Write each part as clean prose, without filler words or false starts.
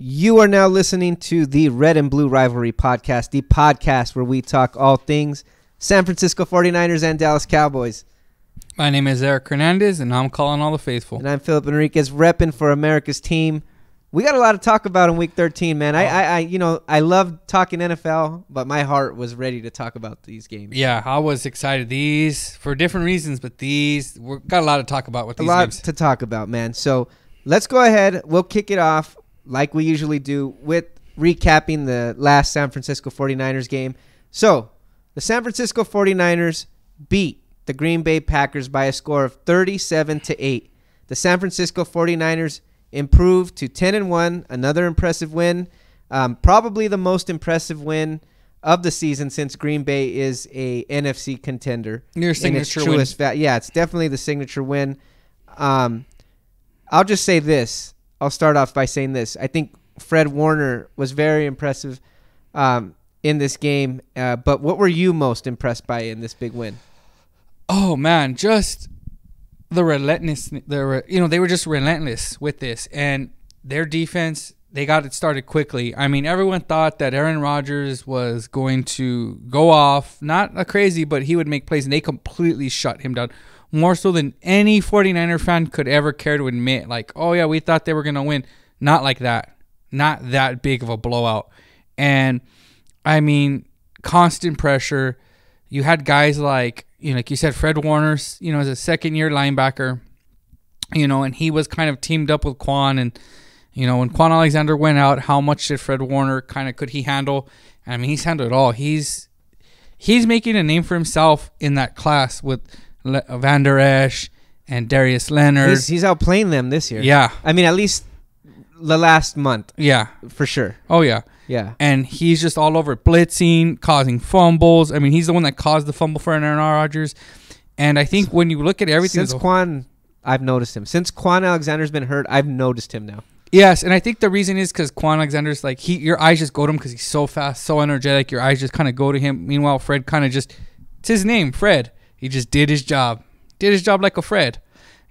You are now listening to the Red and Blue Rivalry podcast, the podcast where we talk all things San Francisco 49ers and Dallas Cowboys. My name is Eric Hernandez, and I'm calling all the faithful. And I'm Philip Enriquez, repping for America's team. We got a lot to talk about in Week 13, man. I love talking NFL, but my heart was ready to talk about these games. Yeah, I was excited. These, for different reasons, but we've got a lot to talk about with these games. A lot to talk about, man. So let's go ahead. We'll kick it off like we usually do with recapping the last San Francisco 49ers game. So the San Francisco 49ers beat the Green Bay Packers by a score of 37-8. The San Francisco 49ers improved to 10-1, another impressive win, probably the most impressive win of the season since Green Bay is a NFC contender. Your signature win. Yeah, it's definitely the signature win. I'll just say this. I'll start off by saying this. I think Fred Warner was very impressive in this game. But what were you most impressed by in this big win? Oh, man, just the relentless. They were just relentless with this. And their defense, they got it started quickly. I mean, everyone thought that Aaron Rodgers was going to go off. Not a crazy, but he would make plays, and they completely shut him down. More so than any 49er fan could ever care to admit. Like, oh, yeah, we thought they were going to win. Not like that. Not that big of a blowout. And, I mean, constant pressure. You had guys like you said, Fred Warner's, as a second-year linebacker, and he was kind of teamed up with Quan. And, when Quan Alexander went out, how much did Fred Warner could he handle? I mean, he's handled it all. He's making a name for himself in that class with Van Der Esch and Darius Leonard. He's outplaying them this year. Yeah. I mean, at least the last month. Yeah. For sure. Oh, yeah. Yeah. And he's just all over blitzing, causing fumbles. I mean, he's the one that caused the fumble for Aaron Rodgers. And I think when you look at everything... Since Quan, I've noticed him. Since Quan Alexander's been hurt, I've noticed him now. Yes, and I think the reason is because Quan Alexander's your eyes just go to him because he's so fast, so energetic. Your eyes just kind of go to him. Meanwhile, Fred kind of just... It's his name, Fred. He just did his job. Did his job like a Fred,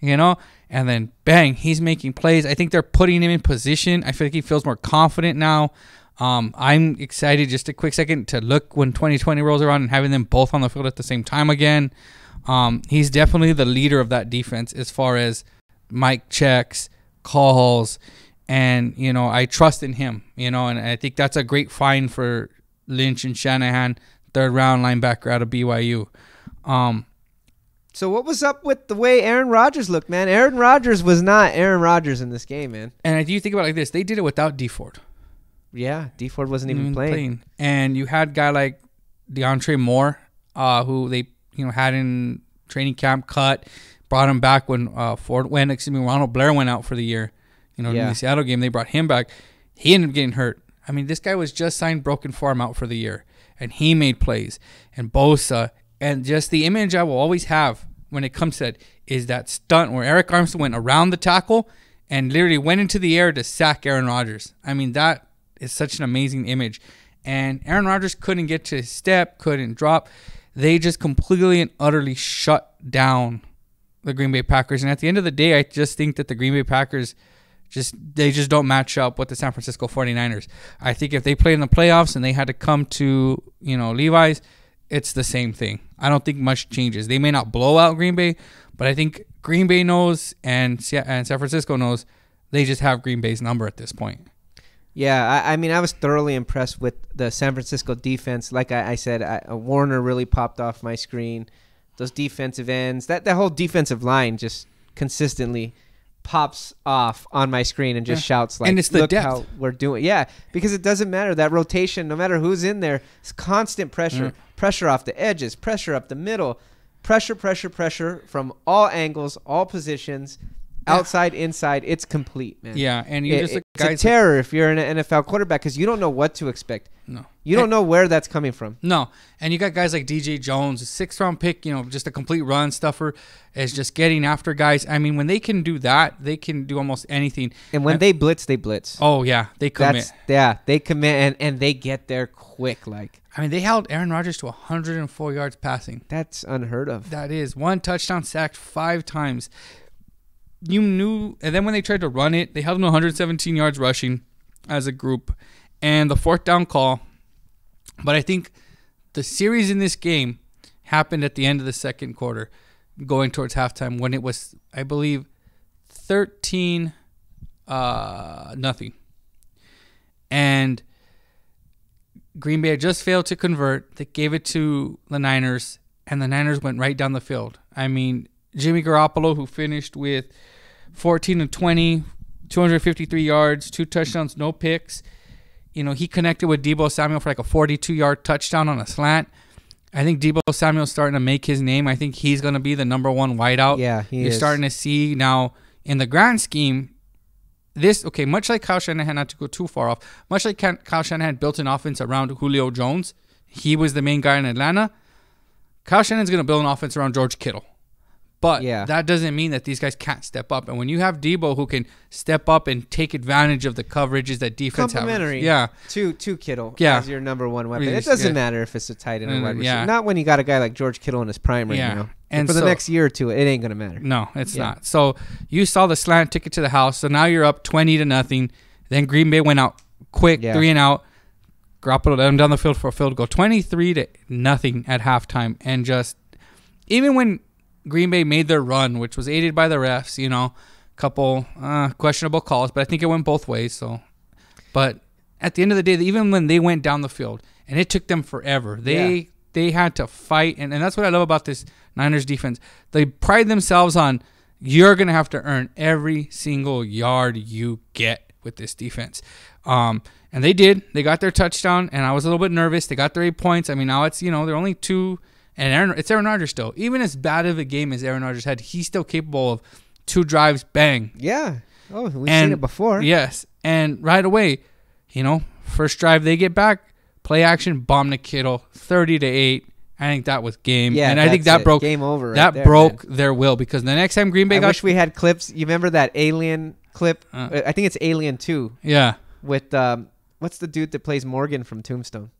And then, bang, he's making plays. I think they're putting him in position. I feel like he feels more confident now. I'm excited, just a quick second, to look when 2020 rolls around and having them both on the field at the same time again. He's definitely the leader of that defense as far as mic checks, calls, and, I trust in him, and I think that's a great find for Lynch and Shanahan, third-round linebacker out of BYU. So what was up with the way Aaron Rodgers looked, man? Aaron Rodgers was not Aaron Rodgers in this game, man. And if you think about it like this, they did it without D Ford. Yeah, D Ford wasn't even playing. And you had a guy like DeAndre Moore, who they had in training camp, brought him back when Ronald Blair went out for the year. In the Seattle game, they brought him back. He ended up getting hurt. I mean, this guy was just signed broken forearm out for the year, and he made plays. And Bosa, and just the image I will always have when it comes to that is that stunt where Eric Armstead went around the tackle and literally went into the air to sack Aaron Rodgers. I mean, that is such an amazing image. And Aaron Rodgers couldn't get to his step, couldn't drop. They just completely and utterly shut down the Green Bay Packers. And at the end of the day, I just think that the Green Bay Packers just don't match up with the San Francisco 49ers. I think if they played in the playoffs and they had to come to, Levi's, it's the same thing. I don't think much changes. They may not blow out Green Bay, but I think Green Bay knows and San Francisco knows they just have Green Bay's number at this point. Yeah, I mean, I was thoroughly impressed with the San Francisco defense. Like I said, Warner really popped off my screen. Those defensive ends, that whole defensive line just consistently pops off on my screen and just shouts like, and it's the look depth. How we're doing. Yeah, because it doesn't matter. That rotation, no matter who's in there, it's constant pressure. Pressure off the edges, pressure up the middle, pressure from all angles, all positions. Outside, inside, it's complete, man. Yeah, and it's a terror if you're an NFL quarterback because you don't know what to expect. No. You don't know where that's coming from. No. And you got guys like DJ Jones, a 6th-round pick, just a complete run stuffer, is just getting after guys. I mean, when they can do that, they can do almost anything. And when they blitz, they blitz. Oh, yeah. They commit. They commit, and they get there quick. I mean, they held Aaron Rodgers to 104 yards passing. That's unheard of. That is. 1 touchdown, sacked 5 times. You knew, and then when they tried to run it, they held him to 117 yards rushing, as a group. And the fourth down call. But I think the series in this game happened at the end of the second quarter, going towards halftime, when it was, I believe, 13-0. And Green Bay had just failed to convert. They gave it to the Niners, and the Niners went right down the field. I mean, Jimmy Garoppolo, who finished with 14-20, 253 yards, 2 touchdowns, no picks. He connected with Deebo Samuel for like a 42-yard touchdown on a slant. I think Deebo Samuel's starting to make his name. I think he's going to be the number one wideout. Yeah, You're starting to see now in the grand scheme, much like Kyle Shanahan, not to go too far off, much like Kyle Shanahan built an offense around Julio Jones. He was the main guy in Atlanta. Kyle Shanahan's going to build an offense around George Kittle. But that doesn't mean that these guys can't step up. And when you have Deebo who can step up and take advantage of the coverages that defense has. Complimentary. Yeah. To Kittle as your number one weapon. It doesn't matter if it's a tight end or wide receiver. Not when you got a guy like George Kittle in his prime right now. And for the next year or two, it ain't going to matter. No, it's not. So you saw the slant ticket to the house. So now you're up 20-0. Then Green Bay went out quick, 3-and-out. Garoppolo let him down the field for a field goal. 23-0 at halftime. And just, even when Green Bay made their run, which was aided by the refs, couple questionable calls, but I think it went both ways. So, but at the end of the day, even when they went down the field, and it took them forever, they had to fight, and that's what I love about this Niners defense. They pride themselves on, you're going to have to earn every single yard you get with this defense. And they did. They got their touchdown, and I was a little bit nervous. They got their 8 points. I mean, now it's, they're only 2. And it's Aaron Rodgers still. Even as bad of a game as Aaron Rodgers had, he's still capable of 2 drives, bang. Yeah. Oh, we've seen it before. Yes. And right away, first drive they get back, play action, bomb to Kittle, 30-8. I think that was game. Yeah, and I think that broke game over. That broke their will, because the next time Green Bay I wish we had clips. You remember that Alien clip? I think it's Alien 2. Yeah. With what's the dude that plays Morgan from Tombstone?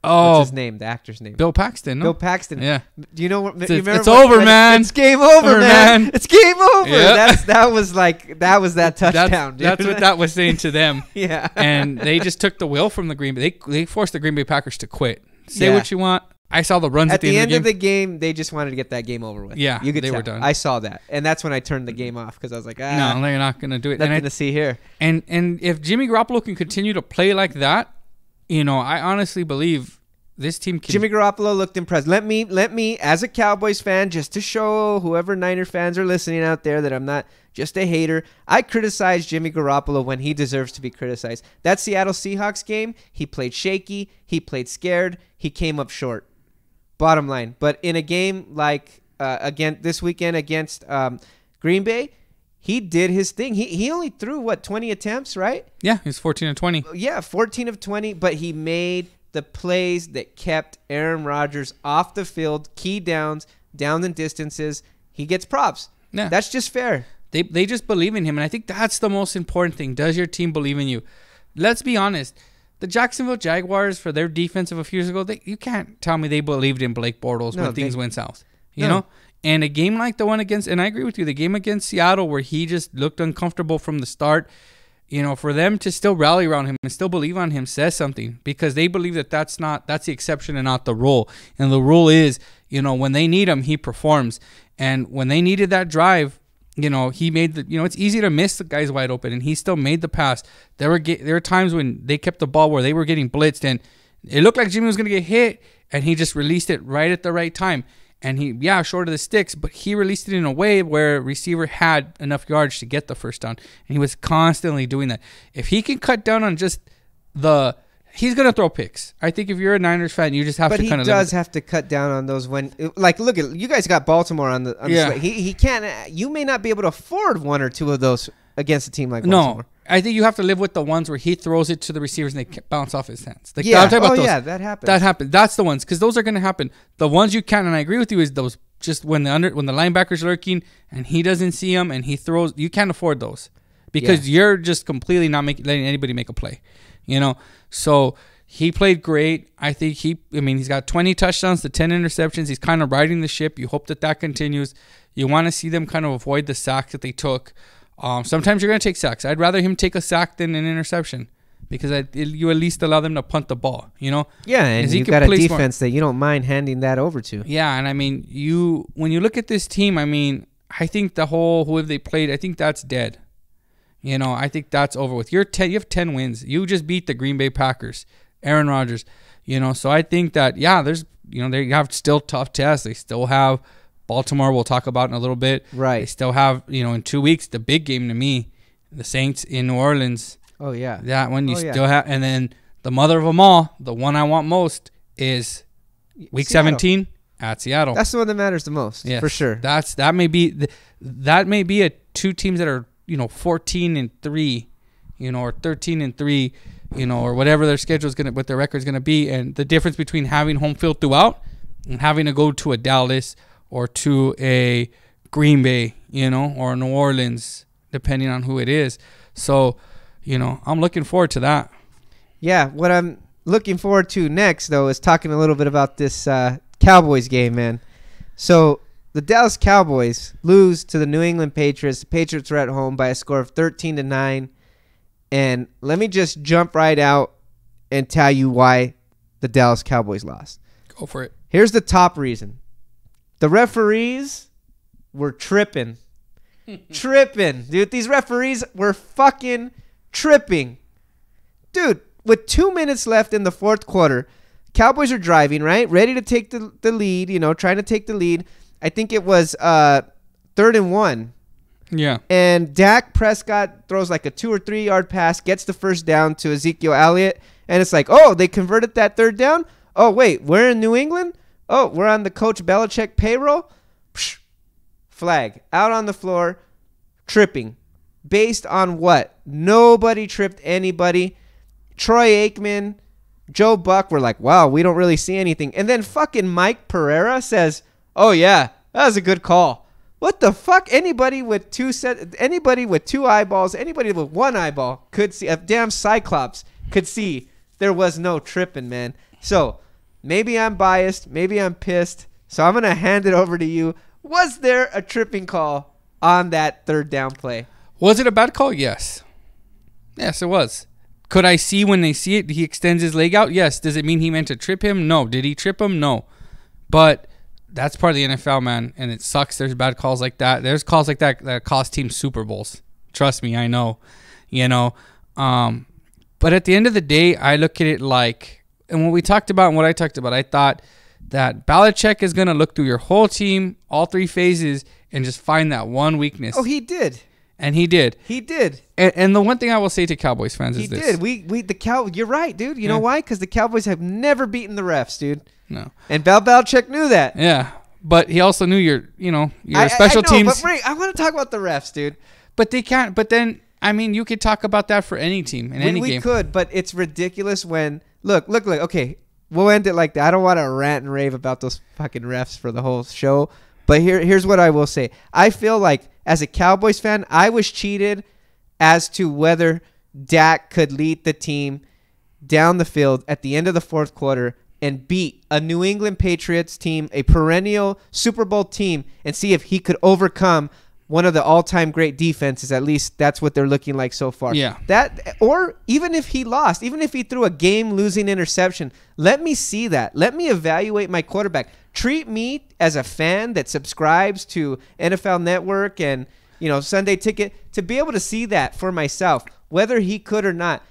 Oh, what's his name? The actor's name? Bill Paxton. No? Bill Paxton. Yeah. Do you know what? It's over, man. It's game over, man. It's game over. Yeah. That was that touchdown. That's what that was saying to them. Yeah. And they just took the will from the Green Bay. They forced the Green Bay Packers to quit. Say what you want. I saw the runs at the end of the game. They just wanted to get that game over with. Yeah, you could they tell. were done. I saw that, and that's when I turned the game off, because I was like, no, they're not going to do it. Nothing to see here. And if Jimmy Garoppolo can continue to play like that, I honestly believe this team can. Jimmy Garoppolo looked impressed. Let me, as a Cowboys fan, just to show whoever Niner fans are listening out there that I'm not just a hater, I criticize Jimmy Garoppolo when he deserves to be criticized. That Seattle Seahawks game, he played shaky, he played scared, he came up short. Bottom line. But in a game like this weekend against Green Bay, he did his thing. He only threw 20 attempts, right? Yeah, he was 14-20. Yeah, 14 of 20, but he made the plays that kept Aaron Rodgers off the field, key downs, down and distances. He gets props. Yeah. That's just fair. They just believe in him, and I think that's the most important thing. Does your team believe in you? Let's be honest. The Jacksonville Jaguars, for their defense of a few years ago, you can't tell me they believed in Blake Bortles when things went south. You know? And a game like the one against, and I agree with you, the game against Seattle where he just looked uncomfortable from the start, for them to still rally around him and still believe on him says something, because they believe that's the exception and not the rule. And the rule is, when they need him, he performs. And when they needed that drive, he made it's easy to miss the guys wide open, and he still made the pass. There were times when they kept the ball where they were getting blitzed, and it looked like Jimmy was going to get hit, and he just released it right at the right time. And short of the sticks, but he released it in a way where receiver had enough yards to get the first down, and he was constantly doing that. If he can cut down on just he's going to throw picks. I think if you're a Niners fan, you just have to kind of... But he does have to cut down on those when... look at... You guys got Baltimore on the slate. He can't... You may not be able to afford one or two of those against a team like Baltimore. No. I think you have to live with the ones where he throws it to the receivers and they bounce off his hands. I'm talking about those. Yeah, that happens. That happens. That's the ones, because those are going to happen. The ones you can't, and I agree with you, is those just when the linebacker's lurking and he doesn't see them and he throws. You can't afford those because you're just completely not letting anybody make a play. So he played great. I think he's got 20 touchdowns to 10 interceptions. He's kind of riding the ship. You hope that continues. You want to see them kind of avoid the sacks that they took. Sometimes you're going to take sacks. I'd rather him take a sack than an interception, because you at least allow them to punt the ball, you know? Yeah, and you got a defense that you don't mind handing that over to. Yeah, and I mean, when you look at this team, I mean, I think who have they played, I think that's dead. You know, I think that's over with. You have 10 wins. You just beat the Green Bay Packers, Aaron Rodgers, you know? So I think that, yeah, there's, you know, they have still tough tests. They still have Baltimore, we'll talk about in a little bit. Right. They still have, you know, in 2 weeks, the big game to me, the Saints in New Orleans. Oh, yeah. That one still have. And then the mother of them all, the one I want most, is week Seattle. 17 at Seattle. That's the one that matters the most, for sure. That may be a two teams that are, you know, 14-3, you know, or 13-3, you know, or whatever their schedule is going to, what their record is going to be. And the difference between having home field throughout and having to go to a Dallas or to a Green Bay, you know, or New Orleans, depending on who it is. So, you know, I'm looking forward to that. Yeah, what I'm looking forward to next, though, is talking a little bit about this Cowboys game, man. So the Dallas Cowboys lose to the New England Patriots. The Patriots are at home by a score of 13-9. And let me just jump right out and tell you why the Dallas Cowboys lost. Go for it. Here's the top reason. The referees were tripping. Tripping. Dude, these referees were fucking tripping. Dude, with 2 minutes left in the fourth quarter, Cowboys are driving, right? Ready to take the lead, you know, trying to take the lead. I think it was 3rd and 1. Yeah. And Dak Prescott throws like a 2 or 3 yard pass, gets the first down to Ezekiel Elliott. And it's like, oh, they converted that 3rd down? Oh, wait, we're in New England? Oh, we're on the Coach Belichick payroll? Psh, flag. Out on the floor. Tripping. Based on what? Nobody tripped anybody. Troy Aikman, Joe Buck were like, wow, we don't really see anything. And then fucking Mike Pereira says, oh, yeah, that was a good call. What the fuck? Anybody with two eyeballs, anybody with one eyeball could see, a damn Cyclops could see there was no tripping, man. So maybe I'm biased. Maybe I'm pissed. So I'm going to hand it over to you. Was there a tripping call on that 3rd down play? Was it a bad call? Yes. Yes, it was. Could I see when they see it, he extends his leg out? Yes. Does it mean he meant to trip him? No. Did he trip him? No. But that's part of the NFL, man, and it sucks. There's bad calls like that. There's calls like that cost teams Super Bowls. Trust me, I know. You know. But at the end of the day, I look at it like, and what we talked about and what I talked about, I thought that Belichick is going to look through your whole team, all 3 phases, and just find that one weakness. Oh, he did. And he did. He did. And the one thing I will say to Cowboys fans is this. He did. You're right, dude. You know why? Because the Cowboys have never beaten the refs, dude. No. And Belichick knew that. Yeah. But he also knew your special teams. But Ray, I want to talk about the refs, dude. But they can't. But then, I mean, you could talk about that for any team in any game. We could, but it's ridiculous when look. Okay, we'll end it like that. I don't want to rant and rave about those fucking refs for the whole show. But here's what I will say. I feel like as a Cowboys fan, I was cheated as to whether Dak could lead the team down the field at the end of the fourth quarter and beat a New England Patriots team, a perennial Super Bowl team, and see if he could overcome one of the all-time great defenses. At least that's what they're looking like so far. Yeah. Or even if he lost, even if he threw a game-losing interception, let me see that. Let me evaluate my quarterback. Treat me as a fan that subscribes to NFL Network and, Sunday Ticket to be able to see that for myself, whether he could or not.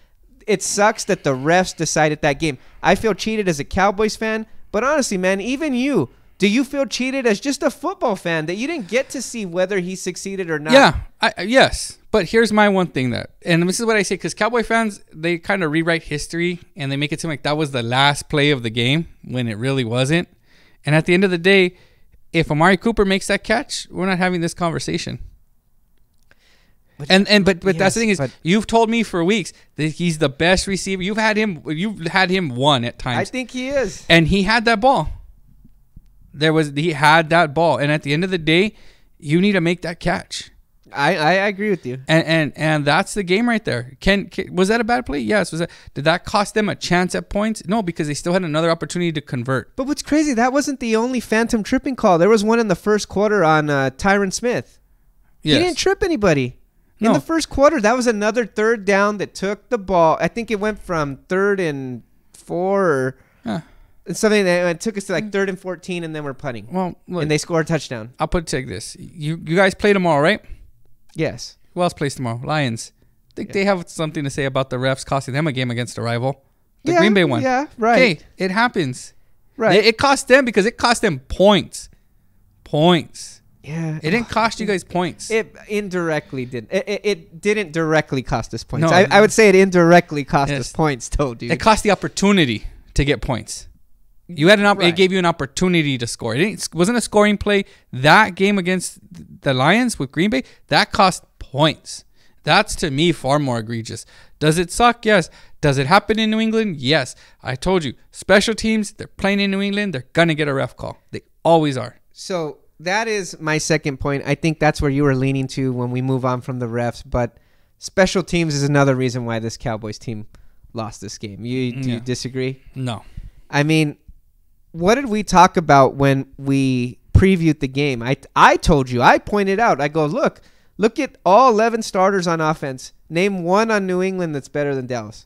It sucks that the refs decided that game. I feel cheated as a Cowboys fan, but honestly, man, even you, do you feel cheated as just a football fan that you didn't get to see whether he succeeded or not? Yeah, yes. But here's my one thing and this is what I say, because Cowboy fans, they kind of rewrite history and they make it seem like that was the last play of the game when it really wasn't. And at the end of the day, if Amari Cooper makes that catch, we're not having this conversation. But yes, that's the thing is, you've told me for weeks that he's the best receiver. You've had him one at times. I think he is. And he had that ball. He had that ball. And at the end of the day, you need to make that catch. I agree with you. And that's the game right there. Was that a bad play? Yes. Did that cost them a chance at points? No, because they still had another opportunity to convert. But what's crazy, that wasn't the only phantom tripping call. There was one in the first quarter on Tyron Smith. Yes. He didn't trip anybody. In the first quarter, that was another third down that took the ball. I think it went from 3rd and 4 or something. It took us to like 3rd and 14, and then we're punting. Well, look, and they scored a touchdown. I'll put it like this. You guys play tomorrow, right? Yes. Who else plays tomorrow? Lions. I think they have something to say about the refs costing them a game against a rival. The Green Bay one. Yeah, right. Okay, it happens. Right. It cost them because it cost them points. Yeah. It didn't cost you guys points. It indirectly did. It didn't directly cost us points. No. I would say it indirectly cost us points, though, dude. It cost the opportunity to get points. You had It gave you an opportunity to score. It wasn't a scoring play. That game against the Lions with Green Bay, that cost points. That's, to me, far more egregious. Does it suck? Yes. Does it happen in New England? Yes. I told you, special teams, they're playing in New England, they're going to get a ref call. They always are. So that is my second point. I think that's where you were leaning to when we move on from the refs. But special teams is another reason why this Cowboys team lost this game. Do you disagree? No. I mean, what did we talk about when we previewed the game? I told you, I pointed out, I go, look at all 11 starters on offense. Name one on New England that's better than Dallas.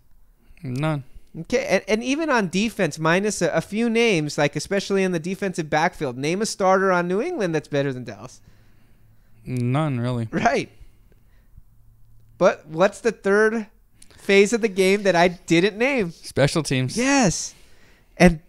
None. Okay, and even on defense, minus a few names, like especially in the defensive backfield, name a starter on New England that's better than Dallas. None, really. Right. But what's the third phase of the game that I didn't name? Special teams. Yes. And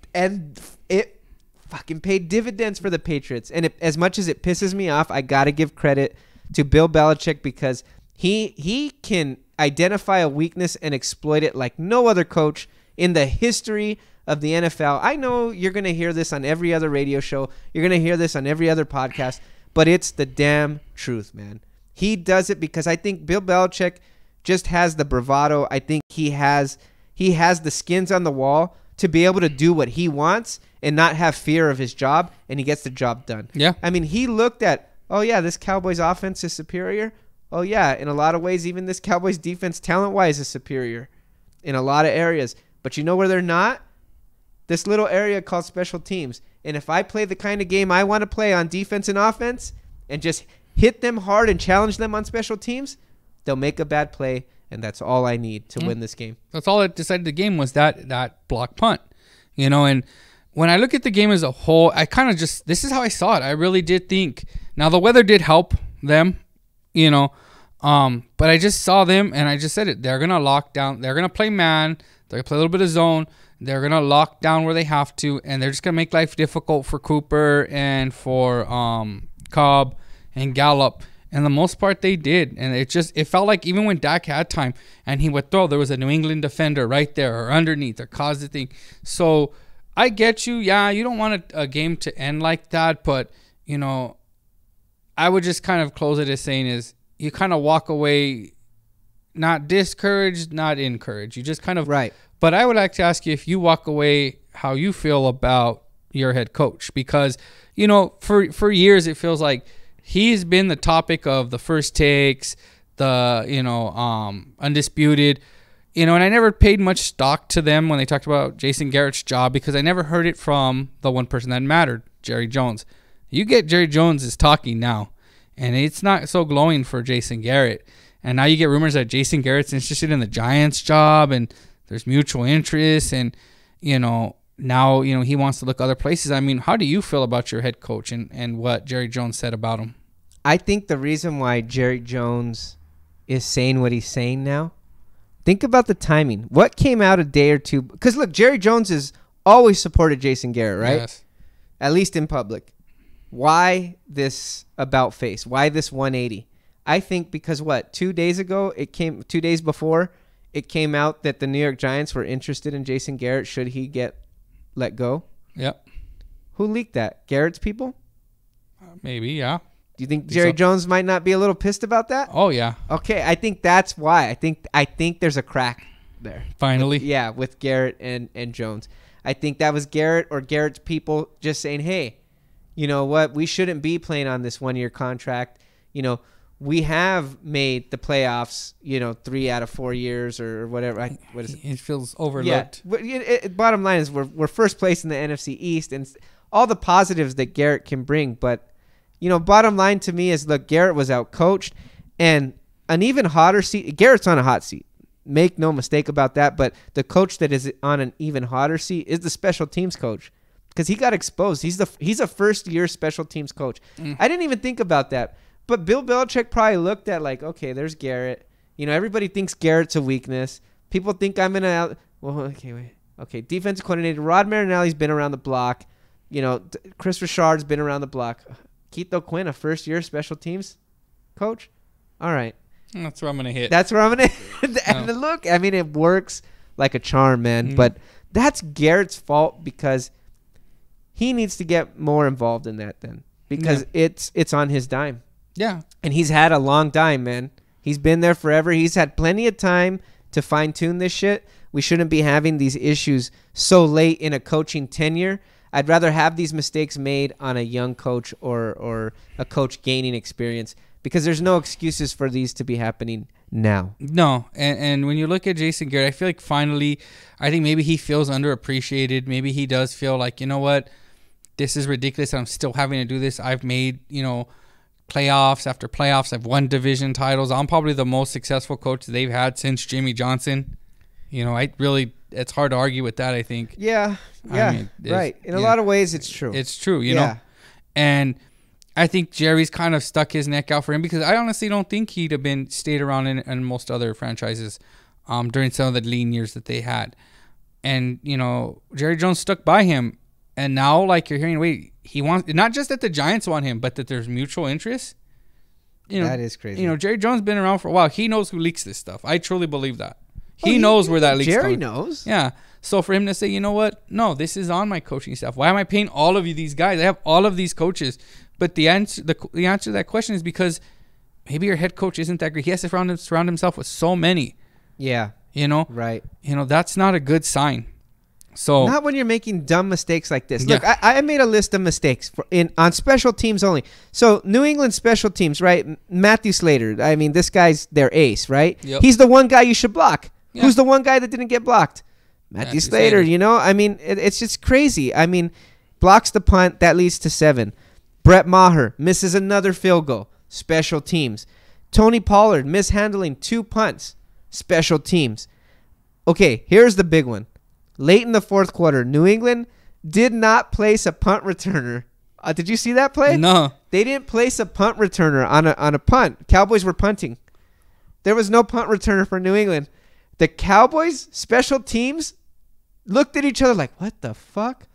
it fucking paid dividends for the Patriots. And as much as it pisses me off, I got to give credit to Bill Belichick because he can identify a weakness and exploit it like no other coach in the history of the NFL. I know you're going to hear this on every other radio show. You're going to hear this on every other podcast, but it's the damn truth, man. He does it because I think Bill Belichick just has the bravado. I think he has the skins on the wall to be able to do what he wants and not have fear of his job, and he gets the job done. Yeah. I mean, he looked at, oh, yeah, this Cowboys offense is superior. Oh, yeah, in a lot of ways, even this Cowboys defense, talent-wise, is superior in a lot of areas. But you know where they're not? This little area called special teams. And if I play the kind of game I want to play on defense and offense and just hit them hard and challenge them on special teams, they'll make a bad play, and that's all I need to win this game. That's all that decided the game was that block punt. And when I look at the game as a whole, I kind of just, this is how I saw it. I really did think, now the weather did help them, but I just saw them and I just said it. They're going to lock down. They're going to play man. They're going to play a little bit of zone. They're going to lock down where they have to, and they're just going to make life difficult for Cooper and for Cobb and Gallup. And the most part they did. And it felt like even when Dak had time and he would throw, there was a New England defender right there or underneath or caused the thing. So I get you. Yeah, you don't want a game to end like that. But, I would just kind of close it as saying is you kind of walk away not discouraged, not encouraged. You just kind of. Right. But I would like to ask you if you walk away how you feel about your head coach. Because, for years it feels like he's been the topic of the first takes, the, undisputed, and I never paid much stock to them when they talked about Jason Garrett's job because I never heard it from the one person that mattered, Jerry Jones. You get Jerry Jones is talking now, and it's not so glowing for Jason Garrett. And now you get rumors that Jason Garrett's interested in the Giants job and there's mutual interest and, now, he wants to look other places. I mean, how do you feel about your head coach and what Jerry Jones said about him? I think the reason why Jerry Jones is saying what he's saying now, think about the timing. What came out a day or two? Because, look, Jerry Jones has always supported Jason Garrett, right? Yes. At least in public. Why this about face? Why this 180? I think because 2 days ago, 2 days before, it came out that the New York Giants were interested in Jason Garrett should he get let go. Yep. Who leaked that? Garrett's people? Maybe, yeah. Do you think Jerry Jones might not be a little pissed about that? Oh, yeah. Okay, I think that's why. I think there's a crack there. Finally. With Garrett and Jones. I think that was Garrett or Garrett's people just saying, hey, you know what? We shouldn't be playing on this 1-year contract. We have made the playoffs, 3 out of 4 years or whatever. What is it? It feels overlooked. Yeah. Bottom line is we're first place in the NFC East and all the positives that Garrett can bring. But, bottom line to me is, look, Garrett was out-coached. And an even hotter seat. Garrett's on a hot seat. Make no mistake about that. But the coach that is on an even hotter seat is the special teams coach, because he got exposed. He's a first-year special teams coach. I didn't even think about that. But Bill Belichick probably looked at like, okay, there's Garrett. You know, everybody thinks Garrett's a weakness. People think I'm going to well, okay, wait. Okay, defensive coordinator. Rod Marinelli's been around the block. You know, Chris Richard's been around the block. Keith Quinn, a first-year special teams coach? All right. That's where I'm going to hit. That's where I'm going to hit. And look, I mean, it works like a charm, man. But that's Garrett's fault, because he needs to get more involved in that then, because it's on his dime. Yeah. And he's had a long dime, man. He's been there forever. He's had plenty of time to fine-tune this shit. We shouldn't be having these issues so late in a coaching tenure. I'd rather have these mistakes made on a young coach or a coach gaining experience, because there's no excuses for these to be happening now. No, and when you look at Jason Garrett, I feel like finally, I think maybe he feels underappreciated. Maybe he does feel like, you know what, this is ridiculous. I'm still having to do this. I've made, you know, playoffs after playoffs. I've won division titles. I'm probably the most successful coach they've had since Jimmy Johnson. You know, it's hard to argue with that, I think. Yeah, I mean, right. In a lot of ways, it's true. It's true, you know. And I think Jerry's kind of stuck his neck out for him, because I honestly don't think he'd have stayed around in most other franchises during some of the lean years that they had. And, you know, Jerry Jones stuck by him. And now, like, you're hearing, wait, he wants, not just that the Giants want him, but that there's mutual interest. You know, that is crazy. You know, Jerry Jones been around for a while. He knows who leaks this stuff. I truly believe that. He knows where that leaks. Jerry knows. Yeah. So for him to say, you know what? No, this is on my coaching staff. Why am I paying all of you these guys? I have all of these coaches. But the answer to that question is because maybe your head coach isn't that great. He has to surround himself with so many. Yeah. You know? Right. You know, that's not a good sign. So not when you're making dumb mistakes like this. Look, I made a list of mistakes on special teams only. So New England special teams, right? Matthew Slater. I mean, this guy's their ace, right? Yep. He's the one guy you should block. Yeah. Who's the one guy that didn't get blocked? Matthew Slater, you know? I mean, it's just crazy. I mean, blocks the punt. That leads to 7. Brett Maher misses another field goal. Special teams. Tony Pollard mishandling 2 punts. Special teams. Okay, here's the big one. Late in the fourth quarter, New England did not place a punt returner. Did you see that play? No. They didn't place a punt returner on a punt. Cowboys were punting. There was no punt returner for New England. The Cowboys special teams looked at each other like, what the fuck?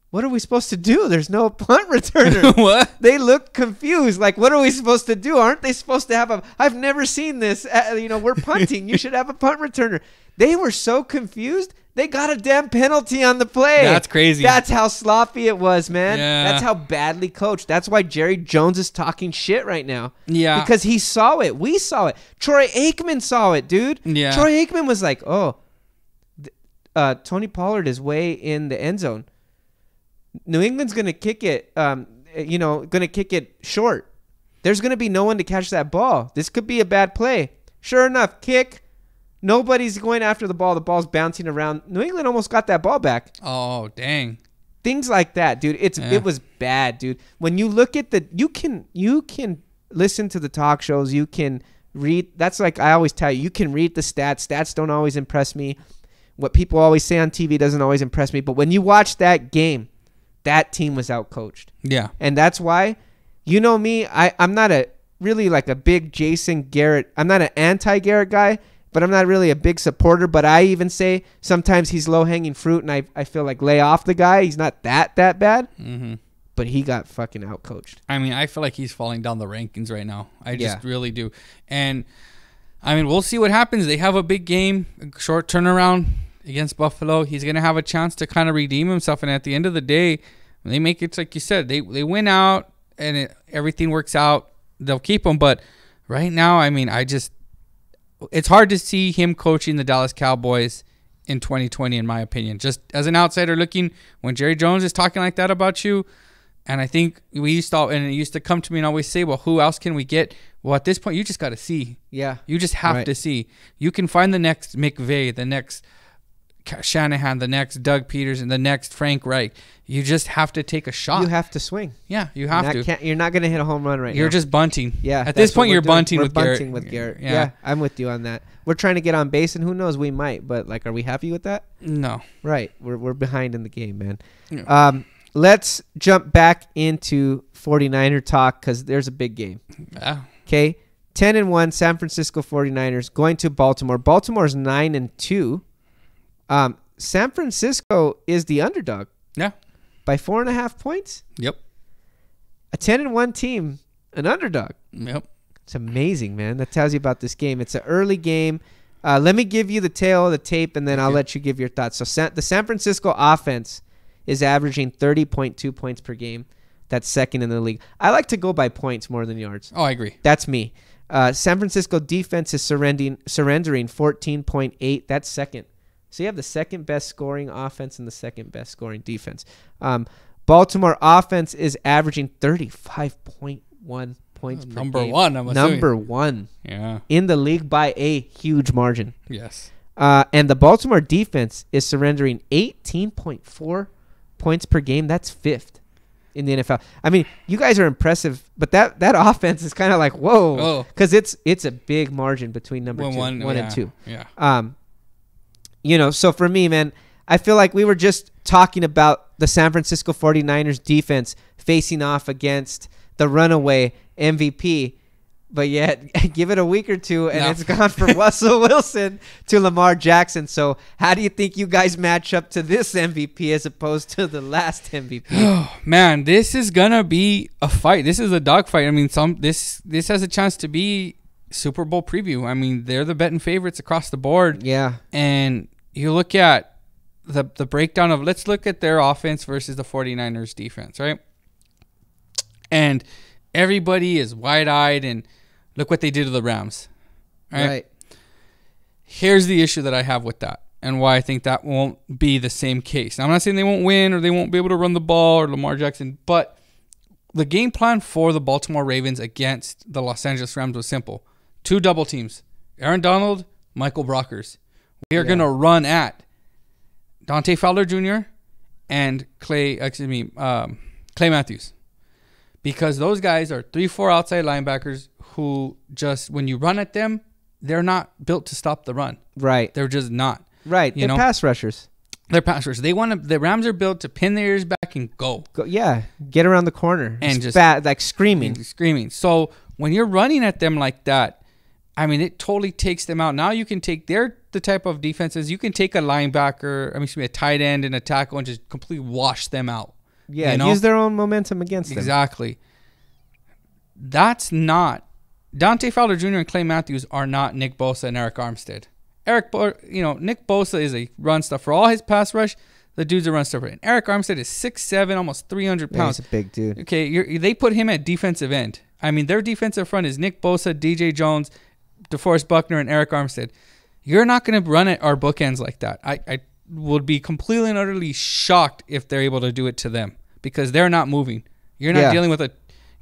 What are we supposed to do? There's no punt returner. What? They looked confused. Like, what are we supposed to do? Aren't they supposed to have I've never seen this. You know, we're punting. You should have a punt returner. They were so confused. They got a damn penalty on the play. That's crazy. That's how sloppy it was, man. Yeah. That's how badly coached. That's why Jerry Jones is talking shit right now. Yeah. Because he saw it. We saw it. Troy Aikman saw it, dude. Yeah. Troy Aikman was like, Tony Pollard is way in the end zone. New England's going to kick it, going to kick it short. There's going to be no one to catch that ball. This could be a bad play. Sure enough, kick. Nobody's going after the ball. The ball's bouncing around. New England almost got that ball back. Oh, dang. Things like that, dude. It was bad, dude. When you look at you can listen to the talk shows. You can read. That's like I always tell you. You can read the stats. Stats don't always impress me. What people always say on TV doesn't always impress me. But when you watch that game, that team was outcoached. Yeah. And that's why, you know me, I'm not a big Jason Garrett. I'm not an anti-Garrett guy, but I'm not really a big supporter. But I even say sometimes he's low-hanging fruit, and I feel like lay off the guy. He's not that bad. Mm-hmm. But he got fucking outcoached. I mean, I feel like he's falling down the rankings right now. I just really do. And, I mean, we'll see what happens. They have a big game, a short turnaround against Buffalo. He's going to have a chance to kind of redeem himself. And at the end of the day, when they make it, like you said, they win out and everything works out, they'll keep him. But right now, I mean, it's hard to see him coaching the Dallas Cowboys in 2020, in my opinion. Just as an outsider looking, when Jerry Jones is talking like that about you, and I think it used to come to me and always say, well, who else can we get? Well, at this point, you just got to see. Yeah. You just have to see. You can find the next McVay, the next Shanahan, the next Doug Peterson, the next Frank Reich. You just have to take a shot. You have to swing. Yeah, you have to. You're not going to hit a home run right now. You're just bunting. Yeah. At this point, you're bunting with Garrett. Yeah, I'm with you on that. We're trying to get on base, and who knows, we might. But, like, are we happy with that? No. Right. We're behind in the game, man. Yeah. Let's jump back into 49er talk because there's a big game. Yeah. Okay. 10-1 San Francisco 49ers going to Baltimore. Baltimore's 9-2. San Francisco is the underdog. Yeah. By 4.5 points. Yep. A 10-1 team, an underdog. Yep. It's amazing, man. That tells you about this game. It's an early game. Let me give you the tail of the tape, and then I'll let you give your thoughts. So the San Francisco offense is averaging 30.2 points per game. That's second in the league. I like to go by points more than yards. Oh, I agree. That's me. San Francisco defense is surrendering 14.8. That's second. So you have the second best scoring offense and the second best scoring defense. Baltimore offense is averaging 35.1 points per Number game. one, I'm assuming. Number one. Yeah. In the league by a huge margin. Yes. And the Baltimore defense is surrendering 18.4 points per game. That's fifth in the NFL. I mean, you guys are impressive, but that offense is kind of like, whoa. Because it's a big margin between number one and two. Yeah. So for me, man, I feel like we were just talking about the San Francisco 49ers defense facing off against the runaway MVP, but yet give it a week or two and it's gone from Russell Wilson to Lamar Jackson. So how do you think you guys match up to this MVP as opposed to the last MVP? Oh, man, this is going to be a fight. This is a dogfight. I mean, this has a chance to be Super Bowl preview. I mean, they're the betting favorites across the board. Yeah. And you look at the breakdown of, let's look at their offense versus the 49ers defense, right? And everybody is wide-eyed and look what they did to the Rams. Right? Here's the issue that I have with that and why I think that won't be the same case. Now, I'm not saying they won't win or they won't be able to run the ball or Lamar Jackson, but the game plan for the Baltimore Ravens against the Los Angeles Rams was simple. 2 double teams. Aaron Donald, Michael Brockers. We are going to run at Dante Fowler Jr. and Clay Matthews. Because those guys are 3-4 outside linebackers who just, when you run at them, they're not built to stop the run. Right. They're just not. Right. They're pass rushers. They're pass rushers. The Rams are built to pin their ears back and go. Yeah. Get around the corner. And just like screaming. So when you're running at them like that, I mean, it totally takes them out. Now you can take, they're the type of defenses, you can take a linebacker, a tight end and a tackle and just completely wash them out. Yeah, use their own momentum against them. Exactly. That's not, Dante Fowler Jr. and Clay Matthews are not Nick Bosa and Eric Armstead. Nick Bosa is a run stuffer. For all his pass rush, the dude's a run stuffer. And Eric Armstead is 6'7", almost 300 pounds. Yeah, he's a big dude. Okay, they put him at defensive end. I mean, their defensive front is Nick Bosa, DJ Jones, DeForest Buckner, and Eric Armstead. You're not going to run at our bookends like that. I would be completely and utterly shocked if they're able to do it to them because they're not moving. You're not dealing with a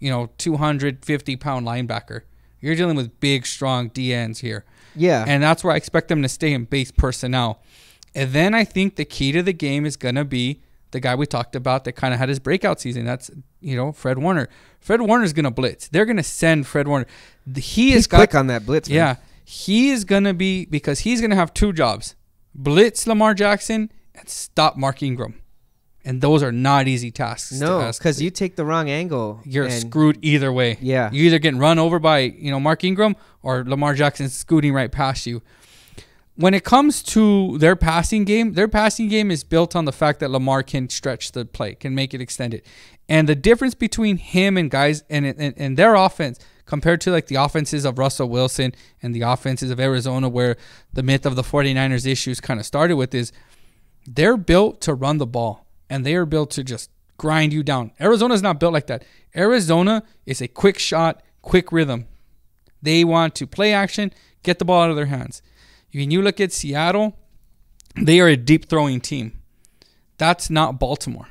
250-pound linebacker. You're dealing with big, strong DNs here. Yeah. And that's where I expect them to stay in base personnel. And then I think the key to the game is going to be the guy we talked about that kind of had his breakout season. That's, Fred Warner. Fred Warner's going to blitz. They're going to send Fred Warner. He's quick on that blitz, man. Yeah. He is going to be, because he's going to have 2 jobs. Blitz Lamar Jackson and stop Mark Ingram. And those are not easy tasks. No, because you take the wrong angle. You're screwed either way. Yeah. You're either getting run over by, Mark Ingram or Lamar Jackson scooting right past you. When it comes to their passing game is built on the fact that Lamar can stretch the play, can make it extended. And the difference between him and guys and their offense compared to like the offenses of Russell Wilson and the offenses of Arizona, where the myth of the 49ers issues kind of started with, is they're built to run the ball and they are built to just grind you down. Arizona's not built like that. Arizona is a quick shot, quick rhythm. They want to play action, get the ball out of their hands. When you look at Seattle, they are a deep throwing team. That's not Baltimore.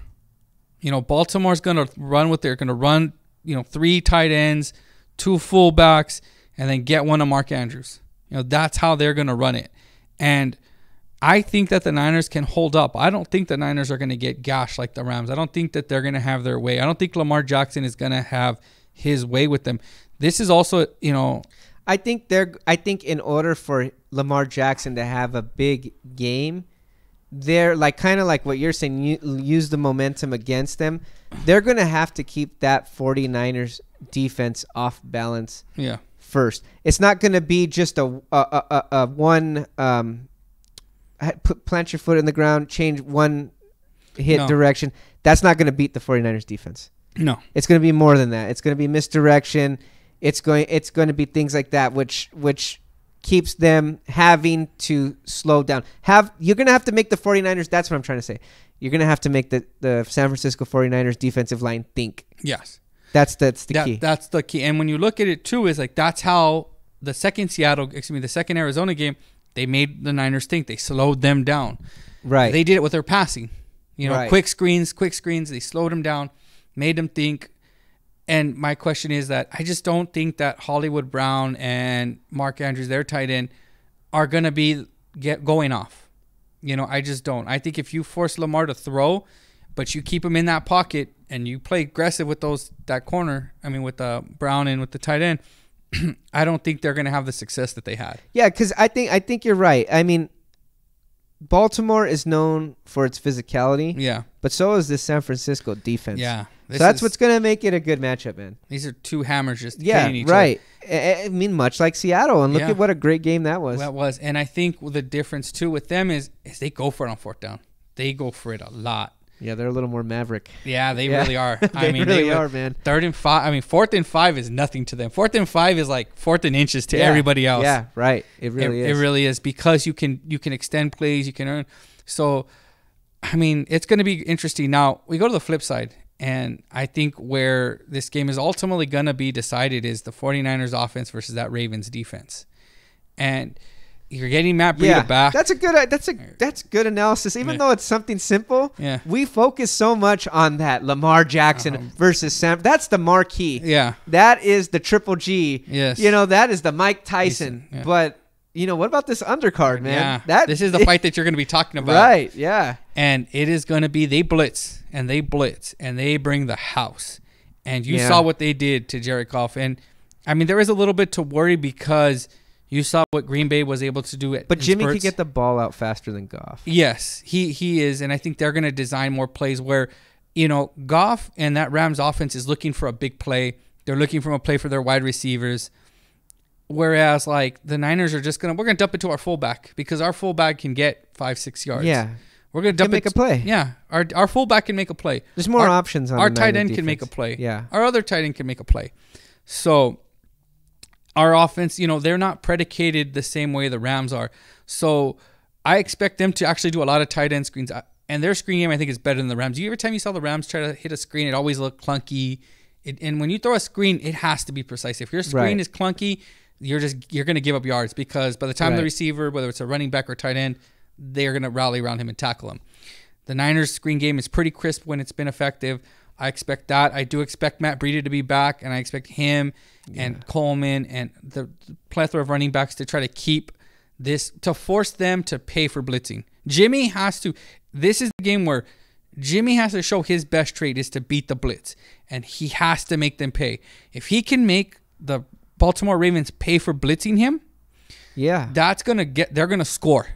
Baltimore's going to run they're going to run, 3 tight ends, 2 fullbacks, and then get one of Mark Andrews. That's how they're going to run it. And I think that the Niners can hold up. I don't think the Niners are going to get gashed like the Rams. I don't think that they're going to have their way. I don't think Lamar Jackson is going to have his way with them. This is also, I think in order for Lamar Jackson to have a big game, they're like kind of like what you're saying, use the momentum against them. They're going to have to keep that 49ers defense off balance. Yeah. First, it's not going to be just a one plant your foot in the ground, change one hit direction. That's not going to beat the 49ers defense. No. It's going to be more than that. It's going to be misdirection. It's going to be things like that, which keeps them having to slow down. You're going to have to make the 49ers, that's what I'm trying to say. You're going to have to make the San Francisco 49ers defensive line think. Yes. That's the key. That's the key. And when you look at it too, is like that's how the second Arizona game, they made the Niners think. They slowed them down. Right. They did it with their passing. Right. Quick screens. They slowed them down, made them think. And my question is that I just don't think that Hollywood Brown and Mark Andrews, their tight end, are going to be going off. I just don't. I think if you force Lamar to throw, but you keep him in that pocket and you play aggressive with that corner, with Brown and with the tight end, I don't think they're going to have the success that they had. Yeah, because I think you're right. Baltimore is known for its physicality. Yeah. But so is the San Francisco defense. Yeah. So that's what's going to make it a good matchup, man. These are two hammers just hitting each right. other. Much like Seattle. And look at what a great game that was. That was. And I think the difference, too, with them is they go for it on fourth down. They go for it a lot. Yeah, they're a little more maverick. Yeah, they really are. They are, man. 3rd and 5. 4th and 5 is nothing to them. 4th and 5 is like 4th and inches to everybody else. Yeah, right. It really is. It really is because you can extend plays. You can earn. So, it's going to be interesting. Now, we go to the flip side. And I think where this game is ultimately going to be decided is the 49ers offense versus that Ravens defense. And you're getting Matt Breida back. That's good analysis. Even though it's something simple, we focus so much on that Lamar Jackson versus Sam. That's the marquee. Yeah. That is the Triple G. Yes. That is the Mike Tyson. Yeah. But what about this undercard, man? Yeah. This is the fight that you're going to be talking about. Right, yeah. And it is going to be they blitz and they bring the house. And you saw what they did to Jared Goff. And, there is a little bit to worry because you saw what Green Bay was able to do. But Jimmy could get the ball out faster than Goff. Yes, he is. And I think they're going to design more plays where, Goff and that Rams offense is looking for a big play. They're looking for a play for their wide receivers. Whereas, the Niners are just we're going to dump it to our fullback because our fullback can get 5-6 yards. Yeah. We're going to dump make a play. Yeah. Our fullback can make a play. There's more options on our the tight end defense. can make a play. Yeah. Our other tight end can make a play. So, our offense, they're not predicated the same way the Rams are. So, I expect them to actually do a lot of tight end screens. And their screen game, I think, is better than the Rams. Every time you saw the Rams try to hit a screen, it always looked clunky. And when you throw a screen, it has to be precise. If your screen is clunky, you're going to give up yards because by the time the receiver, whether it's a running back or tight end, they're going to rally around him and tackle him. The Niners screen game is pretty crisp when it's been effective. I expect that. I do expect Matt Breida to be back, and I expect him and Coleman and the plethora of running backs to try to keep this, to force them to pay for blitzing. Jimmy has to. This is the game where Jimmy has to show his best trait is to beat the blitz, and he has to make them pay. If he can make the Baltimore Ravens pay for blitzing him, they're going to score.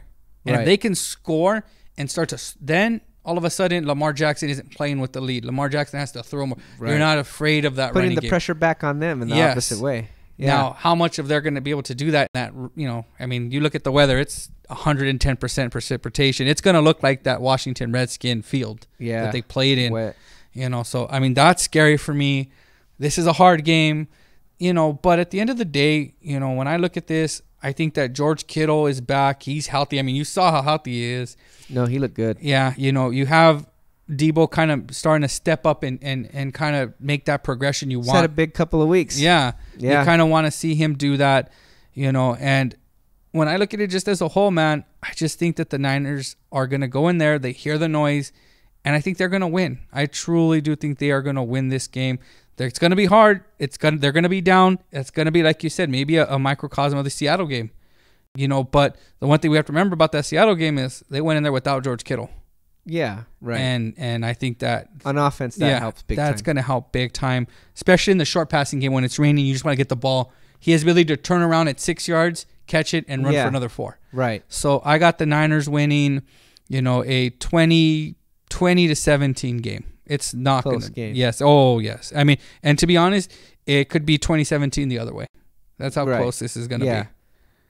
And if they can score and start to, then all of a sudden Lamar Jackson isn't playing with the lead. Lamar Jackson has to throw more. Right. You're not afraid of that running game. Putting the pressure back on them in the opposite way. Yeah. Now, how much of they're going to be able to do that? You look at the weather, it's 110% precipitation. It's going to look like that Washington Redskin field that they played in. Wet. So, that's scary for me. This is a hard game, but at the end of the day, when I look at this, I think that George Kittle is back. He's healthy. You saw how healthy he is. No, he looked good. Yeah, you have Debo kind of starting to step up and kind of make that progression you want. He's had a big couple of weeks. Yeah. You kind of want to see him do that, and when I look at it just as a whole, man, I just think that the Niners are going to go in there. They hear the noise, and I think they're going to win. I truly do think they are going to win this game. It's going to be hard. They're going to be down. It's going to be, like you said, maybe a microcosm of the Seattle game. But the one thing we have to remember about that Seattle game is they went in there without George Kittle. Yeah, right. And I think that on offense that helps big time. That's going to help big time, especially in the short passing game when it's raining. You just want to get the ball. He has the ability to turn around at 6 yards, catch it, and run for another 4. Right. So I got the Niners winning, a 20-17 game. It's not going to game. Yes. Oh, yes. I mean, and to be honest, it could be 2017 the other way. That's how close this is going to be.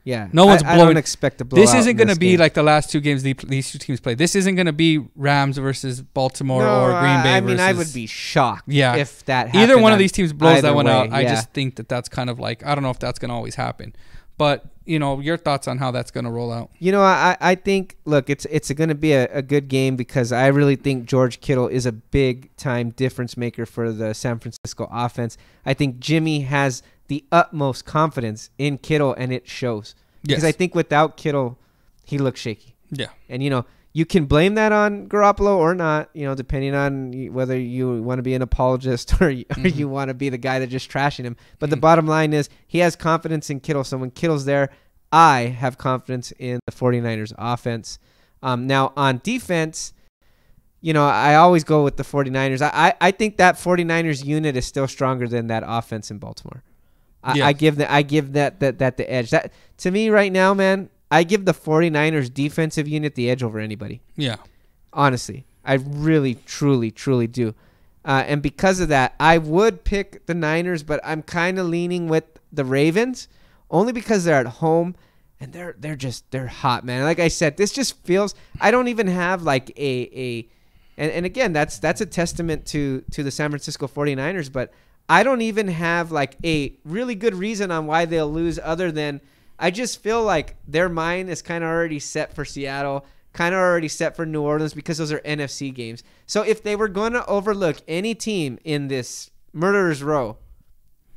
Yeah. No one's blowing. I don't expect a blowout. This isn't going to be like the last 2 games these 2 teams played. This isn't going to be Rams versus Baltimore or Green Bay. I mean, I would be shocked if that happened. Either one of these teams blows that one out. Yeah. I just think that's kind of like, I don't know if that's going to always happen. But, your thoughts on how that's going to roll out. I think, look, it's going to be a good game because I really think George Kittle is a big-time difference maker for the San Francisco offense. I think Jimmy has the utmost confidence in Kittle, and it shows. Because I think without Kittle, he looks shaky. Yeah. And, you can blame that on Garoppolo or not, depending on whether you want to be an apologist or you want to be the guy that's just trashing him. But the bottom line is he has confidence in Kittle. So when Kittle's there, I have confidence in the 49ers offense. Now, on defense, I always go with the 49ers. I think that 49ers unit is still stronger than that offense in Baltimore. I give that the edge. That to me right now, man, I give the 49ers defensive unit the edge over anybody. Yeah. Honestly, I really, truly, truly do. And because of that, I would pick the Niners, but I'm kind of leaning with the Ravens only because they're at home and they're hot, man. Like I said, this just feels, I don't even have like and again, that's a testament to the San Francisco 49ers, but I don't even have like a really good reason on why they'll lose other than I just feel like their mind is kind of already set for Seattle, kind of already set for New Orleans because those are NFC games. So if they were going to overlook any team in this murderer's row,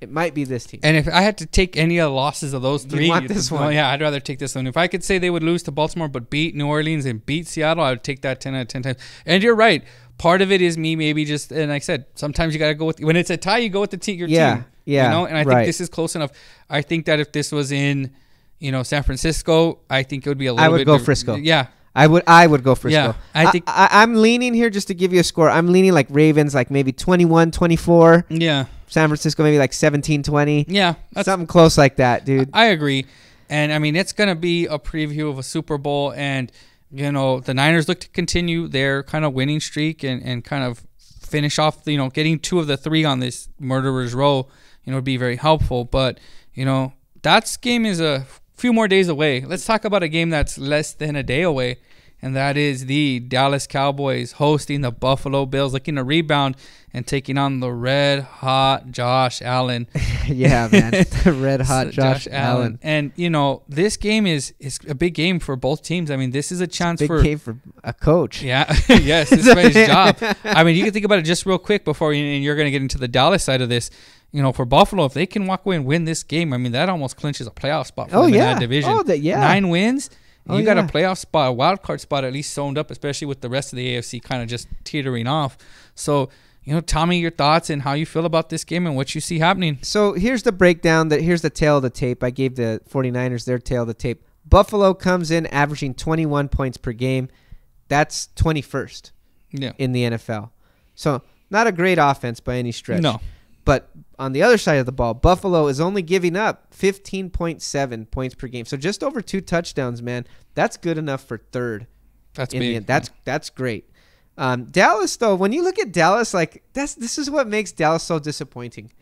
it might be this team. And if I had to take any of the losses of those 3, you want this one. Well, yeah, I'd rather take this one. If I could say they would lose to Baltimore but beat New Orleans and beat Seattle, I would take that 10 out of 10 times. And you're right. Part of it is me maybe just, and like I said, sometimes you got to go with, when it's a tie, you go with your team. Yeah. And I think this is close enough. I think that if this was in, San Francisco, I think it would be a little bit. I would go Frisco. Yeah. I would go Frisco. Yeah. I think I'm leaning here just to give you a score. I'm leaning like Ravens, like maybe 21-24. Yeah. San Francisco, maybe like 17-20. Yeah. Something close like that, dude. I agree. And I mean, it's going to be a preview of a Super Bowl, and the Niners look to continue their kind of winning streak and kind of finish off, getting 2 of the 3 on this murderer's row, would be very helpful. But, that game is a few more days away. Let's talk about a game that's less than a day away, and that is the Dallas Cowboys hosting the Buffalo Bills, looking to rebound and taking on the red-hot Josh Allen. Yeah, man, the red-hot Josh Allen. And, this game is a big game for both teams. I mean, this is a chance big game for a coach. Yeah, yes, this is his job. I mean, you can think about it just real quick before you're going to get into the Dallas side of this. For Buffalo, if they can walk away and win this game, I mean, that almost clinches a playoff spot for them in that division. 9 wins. You got a playoff spot, a wild card spot at least sewn up, especially with the rest of the AFC kind of just teetering off. So, tell me your thoughts and how you feel about this game and what you see happening. So here's the breakdown. Here's the tail of the tape. I gave the 49ers their tail of the tape. Buffalo comes in averaging 21 points per game. That's 21st in the NFL. So not a great offense by any stretch. No. But on the other side of the ball, Buffalo is only giving up 15.7 points per game. So just over 2 touchdowns, man. That's good enough for third. That's big. That's great. Dallas, though, when you look at Dallas, like this is what makes Dallas so disappointing.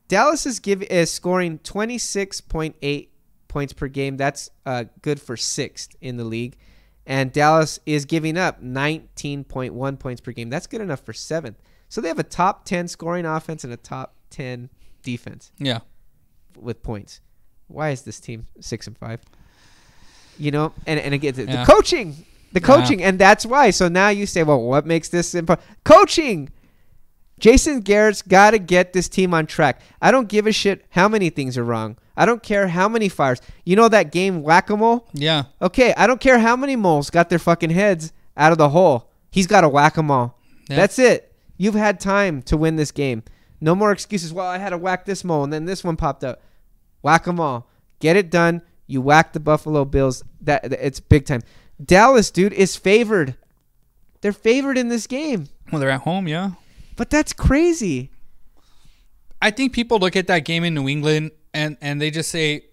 Dallas is scoring 26.8 points per game. That's good for 6th in the league. And Dallas is giving up 19.1 points per game. That's good enough for 7th. So they have a top 10 scoring offense and a top 10 defense. Yeah. With points. Why is this team 6-5? And again, the coaching. The coaching, and that's why. So now you say, well, what makes this important? Coaching. Jason Garrett's got to get this team on track. I don't give a shit how many things are wrong. I don't care how many fires. You know that game Whack-A-Mole? Yeah. Okay, I don't care how many moles got their fucking heads out of the hole. He's got to whack them all. Yeah. That's it. You've had time to win this game. No more excuses. Well, I had to whack this mole, and then this one popped up. Whack them all. Get it done. You whack the Buffalo Bills. It's big time. Dallas, dude, is favored. They're favored in this game. Well, they're at home, yeah. But that's crazy. I think people look at that game in New England and they just say,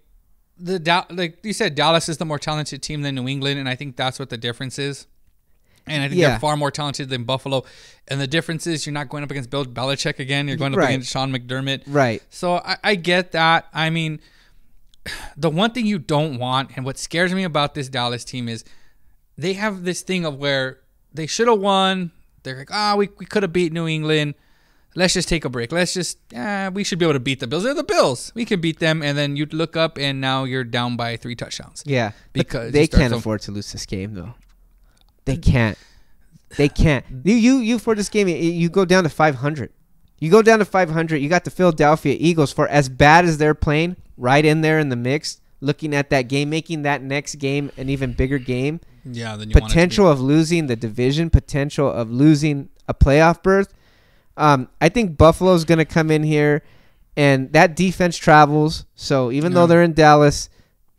like you said, Dallas is the more talented team than New England, and I think that's what the difference is. And I think they're far more talented than Buffalo. And the difference is you're not going up against Bill Belichick again. You're going up against Sean McDermott. Right. So I get that. I mean, the one thing you don't want, and what scares me about this Dallas team is they have this thing of where they should have won. They're like, we could have beat New England. Let's just take a break. Let's just, we should be able to beat the Bills. They're the Bills. We can beat them. And then you look up, and now you're down by 3 touchdowns. Yeah. Because they can't afford to lose this game, though. They can't. They can't. You for this game, you go down to 500. You go down to 500. You got the Philadelphia Eagles, for as bad as they're playing, right in there in the mix, looking at that game, making that next game an even bigger game. Yeah. Then you potential of losing the division, potential of losing a playoff berth. I think Buffalo's going to come in here, and that defense travels. So even though they're in Dallas,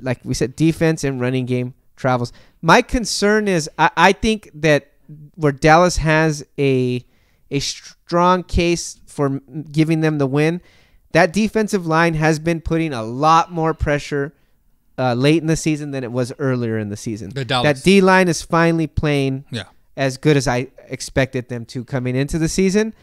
like we said, defense and running game travels. My concern is I think that where Dallas has a strong case for giving them the win, that defensive line has been putting a lot more pressure late in the season than it was earlier in the season. That D-line is finally playing as good as I expected them to coming into the season.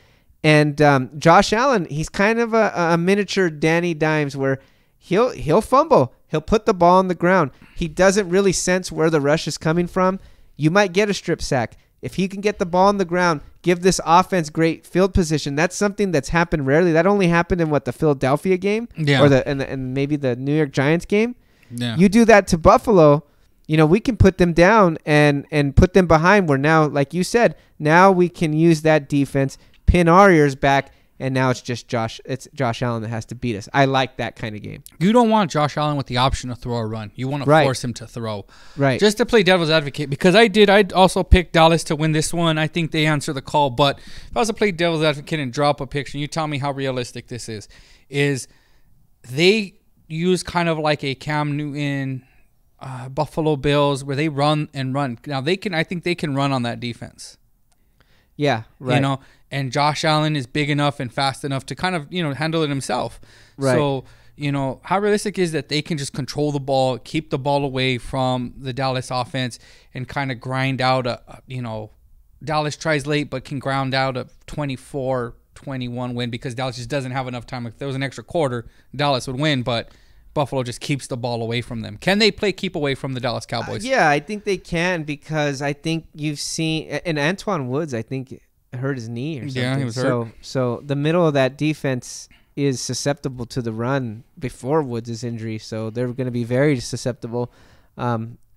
And Josh Allen, he's kind of a miniature Danny Dimes, where he'll fumble. He'll put the ball on the ground. He doesn't really sense where the rush is coming from. You might get a strip sack. If he can get the ball on the ground, give this offense great field position. That's something that's happened rarely. That only happened in the Philadelphia game, or and maybe the New York Giants game. Yeah. You do that to Buffalo, we can put them down and put them behind. Where now, like you said, now we can use that defense, pin our ears back, and now it's just Josh Allen that has to beat us. I like that kind of game. You don't want Josh Allen with the option to throw or run. You want to force him to throw. Right. Just to play devil's advocate, because I'd also pick Dallas to win this one. I think they answer the call. But if I was to play devil's advocate and drop a picture, you tell me how realistic this is they use kind of like a Cam Newton, Buffalo Bills, where they run and run. Now I think they can run on that defense. Yeah, right. And Josh Allen is big enough and fast enough to kind of, handle it himself. Right. So, how realistic is that they can just control the ball, keep the ball away from the Dallas offense, and kind of grind out Dallas tries late but can ground out a 24-21 win because Dallas just doesn't have enough time. If there was an extra quarter, Dallas would win, but Buffalo just keeps the ball away from them. Can they play keep away from the Dallas Cowboys? Yeah, I think they can, because I think you've seen – and Antoine Woods, I think – hurt his knee or something. Yeah, he was hurt. So the middle of that defense is susceptible to the run before Woods' injury. So they're going to be very susceptible,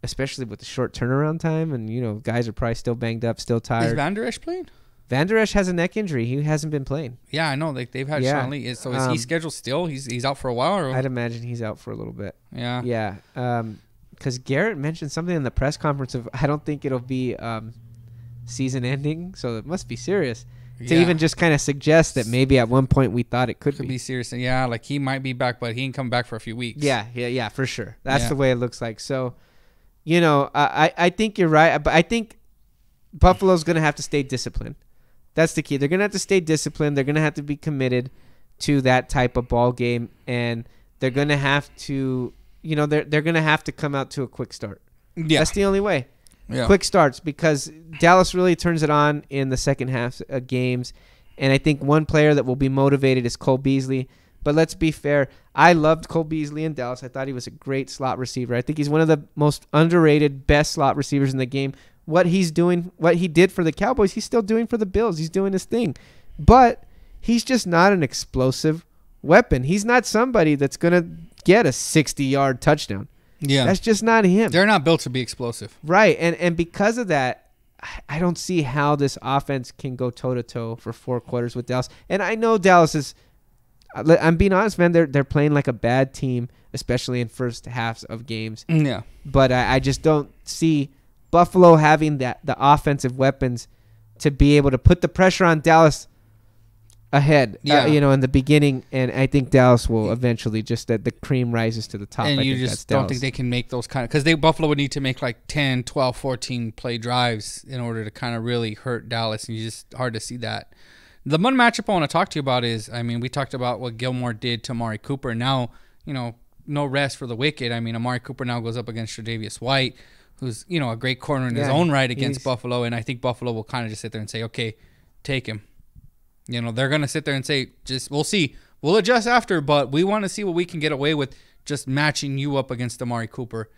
especially with the short turnaround time. And, guys are probably still banged up, still tired. Is Van Der Esch playing? Van Der Esch has a neck injury. He hasn't been playing. Yeah, I know. They've had Sean Lee. So is he scheduled still? He's out for a while? Or? I'd imagine he's out for a little bit. Yeah. Yeah. Because Garrett mentioned something in the press conference of, I don't think it'll be season ending, so it must be serious to even just kind of suggest that maybe at one point we thought it could be serious. Yeah, like he might be back, but he ain't come back for a few weeks. Yeah, for sure. That's the way it looks like. So, I think you're right, but I think Buffalo's going to have to stay disciplined. That's the key. They're going to have to stay disciplined. They're going to have to be committed to that type of ball game, and they're going to have to, they're going to have to come out to a quick start. Yeah. That's the only way. Yeah. Quick starts, because Dallas really turns it on in the second half of games. And I think one player that will be motivated is Cole Beasley. But let's be fair. I loved Cole Beasley in Dallas. I thought he was a great slot receiver. I think he's one of the most underrated, best slot receivers in the game. What he's doing, what he did for the Cowboys, he's still doing for the Bills. He's doing his thing. But he's just not an explosive weapon. He's not somebody that's going to get a 60-yard touchdown. Yeah, that's just not him. They're not built to be explosive. Right, and because of that, I don't see how this offense can go toe-to-toe for 4 quarters with Dallas. And I know Dallas is, I'm being honest, man, they're playing like a bad team, especially in first halves of games. Yeah. But I just don't see Buffalo having the offensive weapons to be able to put the pressure on Dallas ahead, in the beginning, and I think Dallas will eventually just that the cream rises to the top. And you just don't think they can make those kind of, because Buffalo would need to make like 10, 12, 14 play drives in order to kind of really hurt Dallas, and you just hard to see that. The one matchup I want to talk to you about is, I mean, we talked about what Gilmore did to Amari Cooper. Now, no rest for the wicked. I mean, Amari Cooper now goes up against Tre'Davious White, who's, a great corner in his own right against Buffalo, and I think Buffalo will kind of just sit there and say, okay, take him. They're going to sit there and say, we'll see. We'll adjust after, but we want to see what we can get away with just matching you up against Amari Cooper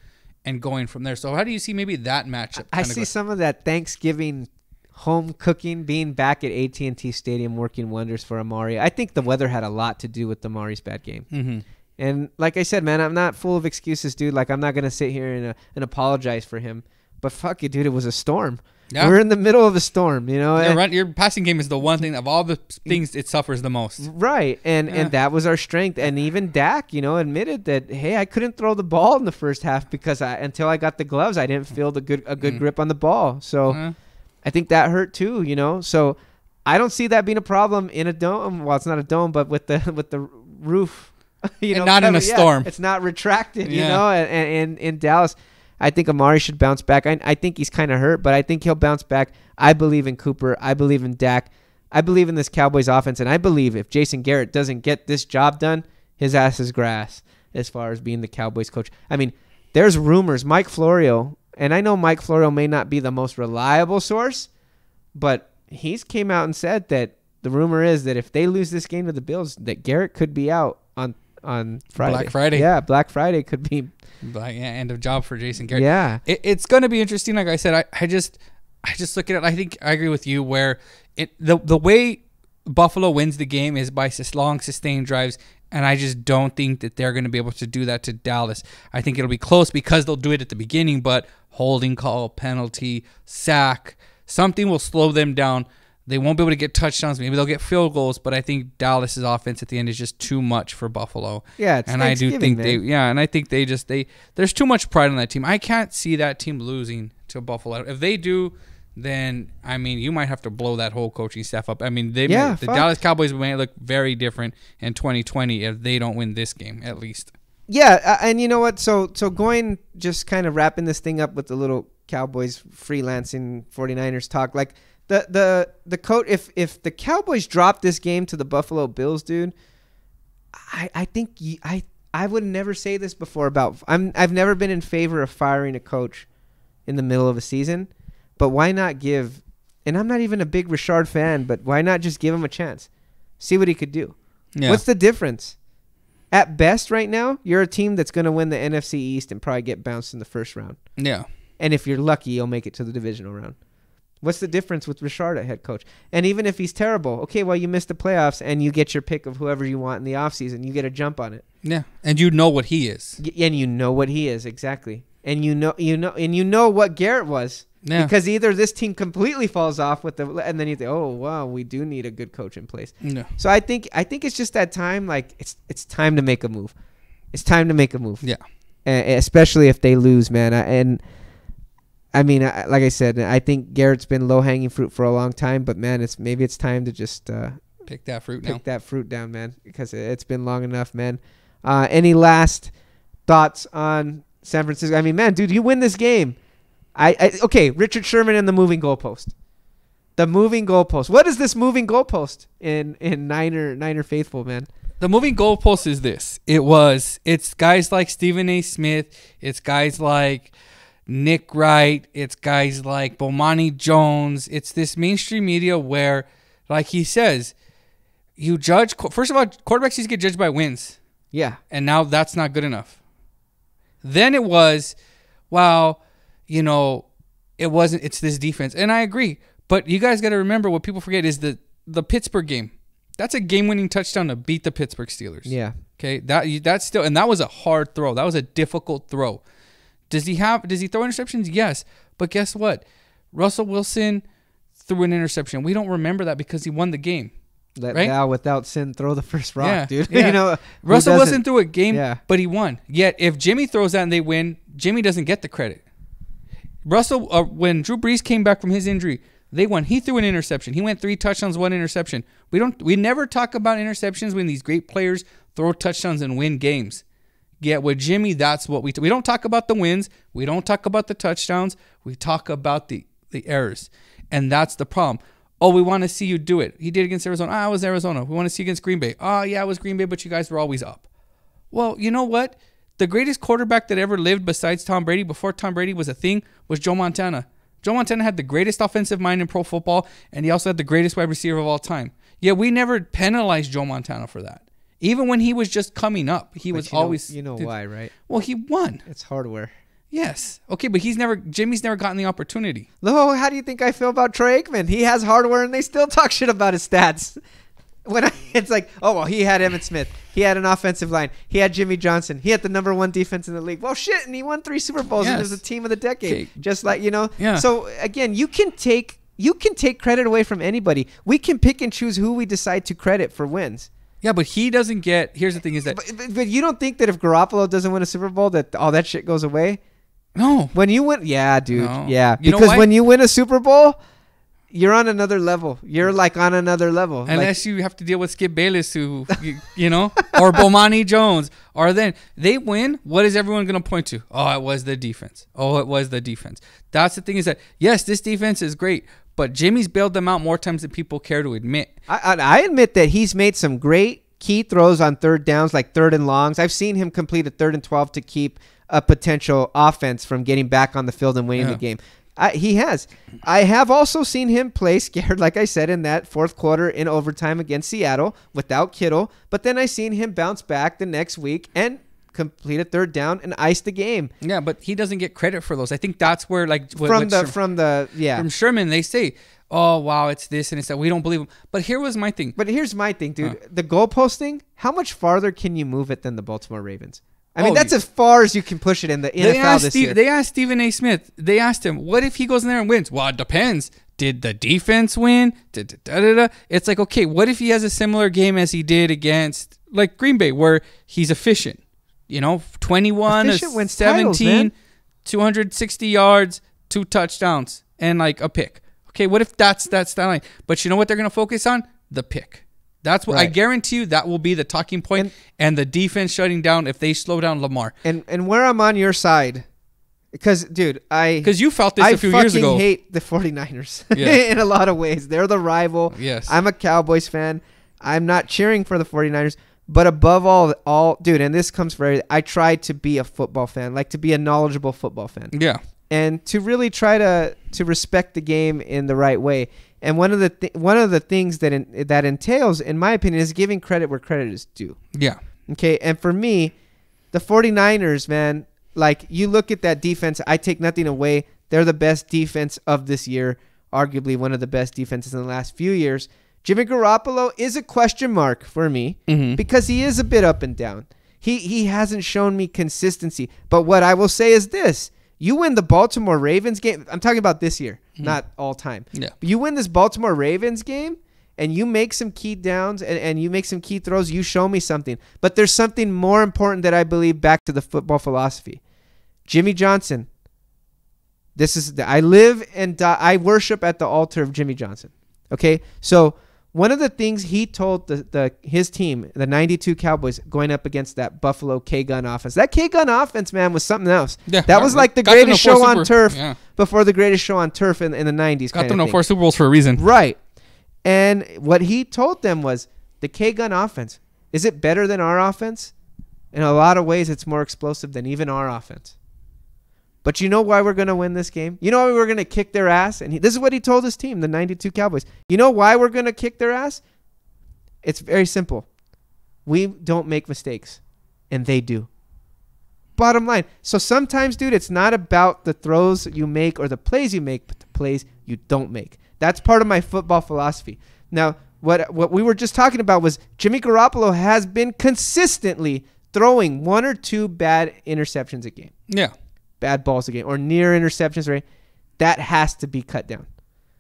and going from there. So how do you see maybe that matchup? I see some of that Thanksgiving home cooking, being back at AT&T Stadium, working wonders for Amari. I think the weather had a lot to do with Amari's bad game. Mm-hmm. And like I said, man, I'm not full of excuses, dude. Like, I'm not going to sit here and apologize for him. But fuck it, dude, it was a storm. Yeah. We're in the middle of a storm, Your passing game is the one thing of all the things it suffers the most. Right, and that was our strength. And even Dak, admitted that, hey, I couldn't throw the ball in the first half because until I got the gloves, I didn't feel a good grip on the ball. So I think that hurt too, So I don't see that being a problem in a dome. Well, it's not a dome, but with the roof, and not in a storm. It's not retracted, and in Dallas. I think Amari should bounce back. I think he's kind of hurt, but I think he'll bounce back. I believe in Cooper. I believe in Dak. I believe in this Cowboys offense, and I believe if Jason Garrett doesn't get this job done, his ass is grass as far as being the Cowboys coach. I mean, there's rumors. Mike Florio, and I know Mike Florio may not be the most reliable source, but he's came out and said that the rumor is that if they lose this game to the Bills, that Garrett could be out on Friday. Black Friday. Yeah, Black Friday could be end of job for Jason Garrett. Yeah. It's going to be interesting. Like I said, I just look at it. I think I agree with you where the way Buffalo wins the game is by long sustained drives, and I just don't think that they're going to be able to do that to Dallas. I think it'll be close because they'll do it at the beginning, but holding call, penalty, sack, something will slow them down. They won't be able to get touchdowns. Maybe they'll get field goals, but I think Dallas's offense at the end is just too much for Buffalo. Yeah, it's and I do think I think there's too much pride on that team. I can't see that team losing to Buffalo. If they do, then I mean, you might have to blow that whole coaching staff up. I mean, the Dallas Cowboys may look very different in 2020 if they don't win this game, at least. Yeah, and you know what? So going, just kind of wrapping this thing up with the little Cowboys freelancing 49ers talk, like. The coach, if the Cowboys drop this game to the Buffalo Bills, dude, I think I would never say this before about I've never been in favor of firing a coach in the middle of a season, but why not give? And I'm not even a big Richard fan, but why not just give him a chance, see what he could do? Yeah. What's the difference? At best, right now, you're a team that's going to win the NFC East and probably get bounced in the first round. Yeah, and if you're lucky, you'll make it to the divisional round. What's the difference with Richard at head coach? And even if he's terrible, okay, well, you missed the playoffs and you get your pick of whoever you want in the offseason. You get a jump on it. Yeah, and you know what he is. And you know what he is, exactly. And you know what Garrett was. Yeah. Because either this team completely falls off and then you think, oh wow, we do need a good coach in place. No. So I think it's just that time. Like it's time to make a move. It's time to make a move. Yeah. Especially if they lose, man. I mean, like I said, I think Garrett's been low-hanging fruit for a long time, but man, maybe it's time to just pick that fruit down, man, because it's been long enough, man. Any last thoughts on San Francisco? I mean, man, dude, you win this game. Okay, Richard Sherman and the moving goalpost. The moving goalpost. What is this moving goalpost in Niner faithful, man? The moving goalpost is this. It's guys like Stephen A. Smith. It's guys like Nick Wright, it's guys like Bomani Jones. It's this mainstream media where, like he says, you judge. First of all, quarterbacks used to get judged by wins. Yeah. And now that's not good enough. Then it was, well, it wasn't. It's this defense. And I agree. But you guys got to remember what people forget is the Pittsburgh game. That's a game-winning touchdown to beat the Pittsburgh Steelers. Yeah. Okay. That's still, and that was a hard throw. That was a difficult throw. Does he throw interceptions? Yes. But guess what? Russell Wilson threw an interception. We don't remember that because he won the game. Let Val without sin throw the first rock, dude. Yeah. Russell Wilson threw a game, but he won. Yet if Jimmy throws that and they win, Jimmy doesn't get the credit. When Drew Brees came back from his injury, They won. He threw an interception. He went 3 touchdowns, 1 interception. We never talk about interceptions when these great players throw touchdowns and win games. Yeah, with Jimmy, that's what we don't talk about the wins. We don't talk about the touchdowns. We talk about the errors. And that's the problem. Oh, we want to see you do it. He did against Arizona. Ah, it was Arizona. We want to see against Green Bay. Oh, yeah, it was Green Bay, but you guys were always up. Well, you know what? The greatest quarterback that ever lived besides Tom Brady, before Tom Brady was a thing, was Joe Montana. Joe Montana had the greatest offensive mind in pro football, and he also had the greatest wide receiver of all time. Yet we never penalized Joe Montana for that. Even when he was just coming up, he was always... You know why, right? Well, he won. It's hardware. Yes. Okay, but Jimmy's never gotten the opportunity. Oh, how do you think I feel about Troy Aikman? He has hardware, and they still talk shit about his stats. It's like, oh, well, he had Emmitt Smith. He had an offensive line. He had Jimmy Johnson. He had the number 1 defense in the league. Well, shit, and he won 3 Super Bowls, and it was a team of the decade. Okay. Just like, Yeah. So, again, you can take credit away from anybody. We can pick and choose who we decide to credit for wins. Yeah, but he doesn't get... Here's the thing is that... But you don't think that if Garoppolo doesn't win a Super Bowl, that all that shit goes away? No. When you win... Yeah, dude. No. Yeah. Because when you win a Super Bowl... You're on another level. You're like on another level. Unless you have to deal with Skip Bayless, who, or Bomani Jones. Or then they win. What is everyone going to point to? Oh, it was the defense. Oh, it was the defense. That's the thing is that, yes, this defense is great, but Jimmy's bailed them out more times than people care to admit. I admit that he's made some great key throws on third downs, like 3rd and longs. I've seen him complete a 3rd and 12 to keep a potential offense from getting back on the field and winning the game. He has. I have also seen him play scared, like I said, in that 4th quarter in overtime against Seattle without Kittle. But then I seen him bounce back the next week and complete a 3rd down and ice the game. Yeah, but he doesn't get credit for those. I think that's where, like, from Sherman, they say, oh, wow, it's this and it's that. We don't believe him. But here's my thing, dude. The goalpost thing, how much farther can you move it than the Baltimore Ravens? I mean, that's as far as you can push it in the NFL this year. They asked Stephen A. Smith. They asked him, what if he goes in there and wins? Well, it depends. Did the defense win? It's like, okay, what if he has a similar game as he did against, like, Green Bay, where he's efficient? 21, 17, 260 yards, 2 touchdowns, and, like, a pick. Okay, what if that's that line? But you know what they're going to focus on? The pick. That's what I guarantee you. That will be the talking point, and the defense shutting down if they slow down Lamar. And where I'm on your side, because dude, because you felt this a few years ago. I fucking hate the 49ers in a lot of ways. They're the rival. Yes, I'm a Cowboys fan. I'm not cheering for the 49ers, but above all, dude, and this comes for everything. I try to be a football fan, like to be a knowledgeable football fan. Yeah, and to really try to respect the game in the right way. And one of the things that entails, in my opinion, is giving credit where credit is due. Yeah. Okay. And for me, the 49ers, man, like you look at that defense, I take nothing away. They're the best defense of this year, arguably one of the best defenses in the last few years. Jimmy Garoppolo is a question mark for me because he is a bit up and down. He hasn't shown me consistency. But what I will say is this. You win the Baltimore Ravens game. I'm talking about this year, not all time. Yeah. But you win this Baltimore Ravens game, and you make some key downs, and you make some key throws. You show me something. But there's something more important that I believe back to the football philosophy. Jimmy Johnson. I live and die. I worship at the altar of Jimmy Johnson. Okay? So one of the things he told his team, the 92 Cowboys, going up against that Buffalo K-Gun offense. That K-Gun offense, man, was something else. Yeah, that was like the greatest show on turf before the greatest show on turf in the 90s. Got them to 4 Super Bowls for a reason. Right. And what he told them was, the K-Gun offense, is it better than our offense? In a lot of ways, it's more explosive than even our offense. But you know why we're going to win this game? You know why we're going to kick their ass? And this is what he told his team, the 92 Cowboys. You know why we're going to kick their ass? It's very simple. We don't make mistakes, and they do. Bottom line. So sometimes, dude, it's not about the throws you make or the plays you make, but the plays you don't make. That's part of my football philosophy. Now, what we were just talking about was Jimmy Garoppolo has been consistently throwing 1 or 2 bad interceptions a game. Yeah. Bad balls a game or near interceptions, right? That has to be cut down.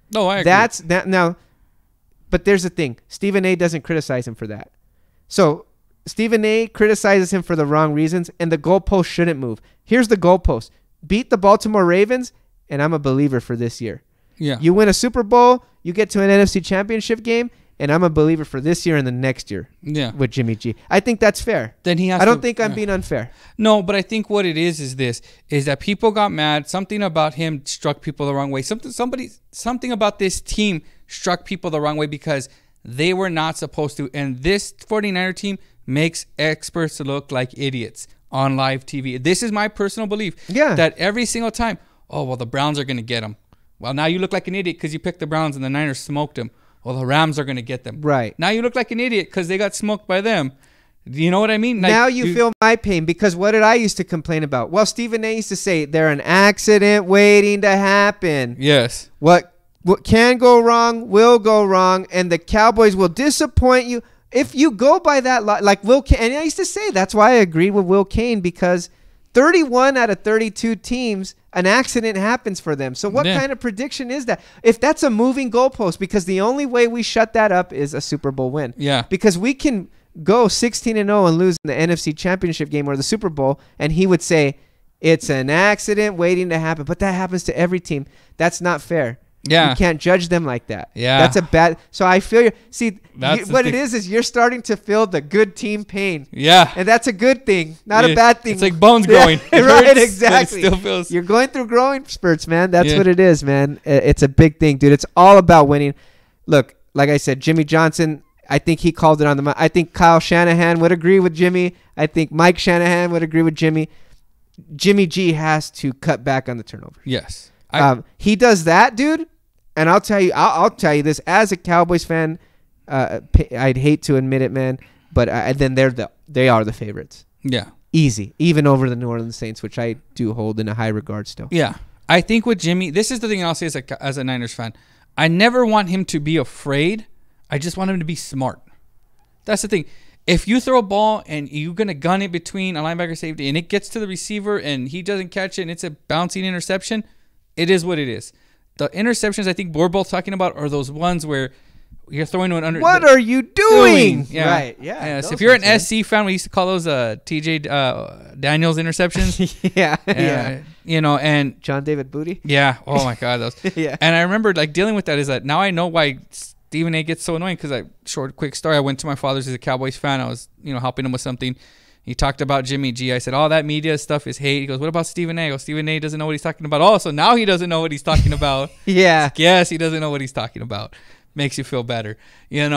No, I agree. That's that now. But there's the thing. Stephen A. doesn't criticize him for that. So Stephen A. criticizes him for the wrong reasons, and the goalpost shouldn't move. Here's the goalpost. Beat the Baltimore Ravens, and I'm a believer for this year. Yeah. You win a Super Bowl, you get to an NFC Championship game, and I'm a believer for this year and the next year. Yeah. With Jimmy G. I think that's fair. Then he has I don't think I'm being unfair. No, but I think what it is that people got mad. Something about him struck people the wrong way. Something about this team struck people the wrong way because they were not supposed to. And this 49er team makes experts look like idiots on live TV. This is my personal belief. Yeah. That every single time, oh, well, the Browns are going to get them. Well, now you look like an idiot because you picked the Browns and the Niners smoked them. Well, the Rams are going to get them. Right. Now you look like an idiot because they got smoked by them. You know what I mean? Like, now you feel my pain because what did I used to complain about? Well, Stephen A. used to say they're an accident waiting to happen. Yes. What can go wrong will go wrong, and the Cowboys will disappoint you. If you go by that, like Will Kane, and I used to say that's why I agreed with Will Kane because 31 out of 32 teams, an accident happens for them. So what kind of prediction is that? If that's a moving goalpost, because the only way we shut that up is a Super Bowl win. Yeah. Because we can go 16-0 and lose in the NFC Championship game or the Super Bowl, and he would say it's an accident waiting to happen. But that happens to every team. That's not fair. Yeah. You can't judge them like that. Yeah. That's a bad. So I feel you. See, what it thing. is you're starting to feel the good team pain. Yeah. And that's a good thing, not a bad thing. It's like bones growing. Yeah, It right, hurts, exactly. but it still feels. You're going through growing spurts, man. That's what it is, man. It's a big thing, dude. It's all about winning. Look, like I said, Jimmy Johnson, I think he called it on the. I think Kyle Shanahan would agree with Jimmy. I think Mike Shanahan would agree with Jimmy. Jimmy G has to cut back on the turnovers. Yes. He does that, dude. And I'll tell you this as a Cowboys fan, I'd hate to admit it, man, but then they are the favorites. Yeah. Easy, even over the New Orleans Saints, which I do hold in a high regard still. Yeah. I think with Jimmy, this is the thing I'll say as a Niners fan. I never want him to be afraid. I just want him to be smart. That's the thing. If you throw a ball and you're going to gun it between a linebacker safety and it gets to the receiver and he doesn't catch it and it's a bouncing interception, it is what it is. The interceptions I think we're both talking about are those ones where you're throwing one under. What are you doing? Yeah. Right. Yeah. Yes. If you're an SC fan, we used to call those TJ Daniels interceptions. Yeah. Yeah. You know, and John David Booty. Yeah. Oh my God, those. Yeah. And I remember like dealing with that is that now I know why Stephen A gets so annoying because quick story. I went to my father's as a Cowboys fan. I was helping him with something. He talked about Jimmy G. I said, all that media stuff is hate. He goes, what about Stephen A? I go, Stephen A doesn't know what he's talking about. Oh, so now he doesn't know what he's talking about. Yeah. Yes, he doesn't know what he's talking about. Makes you feel better. And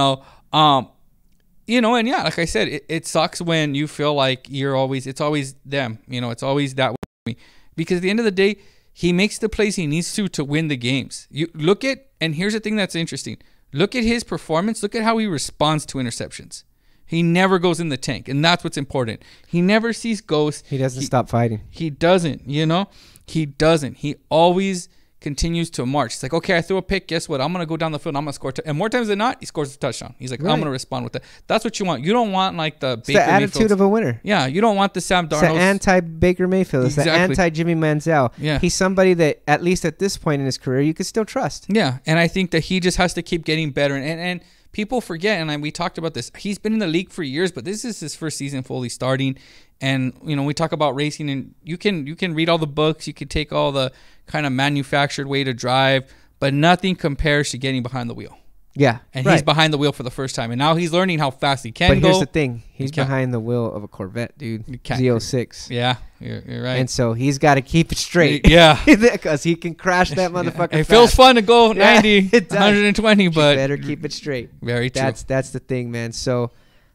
yeah, like I said, it sucks when you feel like it's always them. It's always that way. Because at the end of the day, he makes the plays he needs to win the games. You look at, and here's the thing that's interesting. Look at his performance. Look at how he responds to interceptions. He never goes in the tank, and that's what's important. He never sees ghosts. He doesn't stop fighting. He doesn't, He doesn't. He always continues to march. It's like, okay, I threw a pick. Guess what? I'm going to go down the field and I'm going to score. And more times than not, he scores a touchdown. He's like, right. I'm going to respond with that. That's what you want. You don't want like the Baker attitude of a winner. Yeah, you don't want the Sam Darnold. It's the anti-Baker Mayfield. It's the anti-Jimmy Manziel. Yeah. He's somebody that, at least at this point in his career, you could still trust. Yeah, and I think that he just has to keep getting better. And people forget, and we talked about this. He's been in the league for years, but this is his first season fully starting. And we talk about racing, and you can read all the books, you can take all the kind of manufactured way to drive, but nothing compares to getting behind the wheel. Yeah, and he's behind the wheel for the first time, and now he's learning how fast he can go. But here's the thing: he's behind the wheel of a Corvette, dude. Z06. Yeah, you're right. And so he's got to keep it straight. Yeah, because he can crash that motherfucker. It feels fun to go 90, 120, but you better keep it straight. Very true. That's the thing, man. So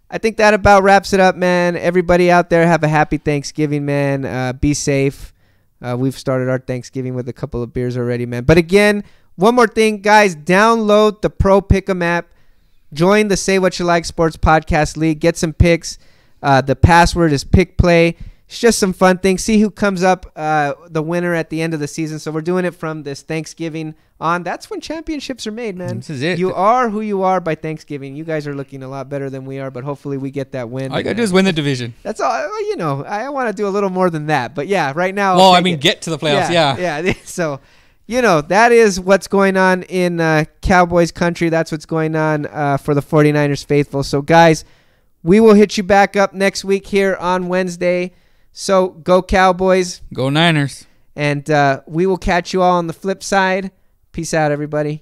I think that about wraps it up, man. Everybody out there, have a happy Thanksgiving, man. Be safe. We've started our Thanksgiving with a couple of beers already, man. But again, one more thing, guys. Download the Pro Pick'em app. Join the Say What You Like Sports Podcast League. Get some picks. The password is Pick Play. It's just some fun things. See who comes up the winner at the end of the season. So we're doing it from this Thanksgiving on. That's when championships are made, man. This is it. You are who you are by Thanksgiving. You guys are looking a lot better than we are, but hopefully we get that win. All you got to do is win the division. That's all. I want to do a little more than that. But yeah, right now. Well, get to the playoffs. Yeah. So, that is what's going on in Cowboys country. That's what's going on for the 49ers faithful. So, guys, we will hit you back up next week here on Wednesday. So, go Cowboys. Go Niners. And we will catch you all on the flip side. Peace out, everybody.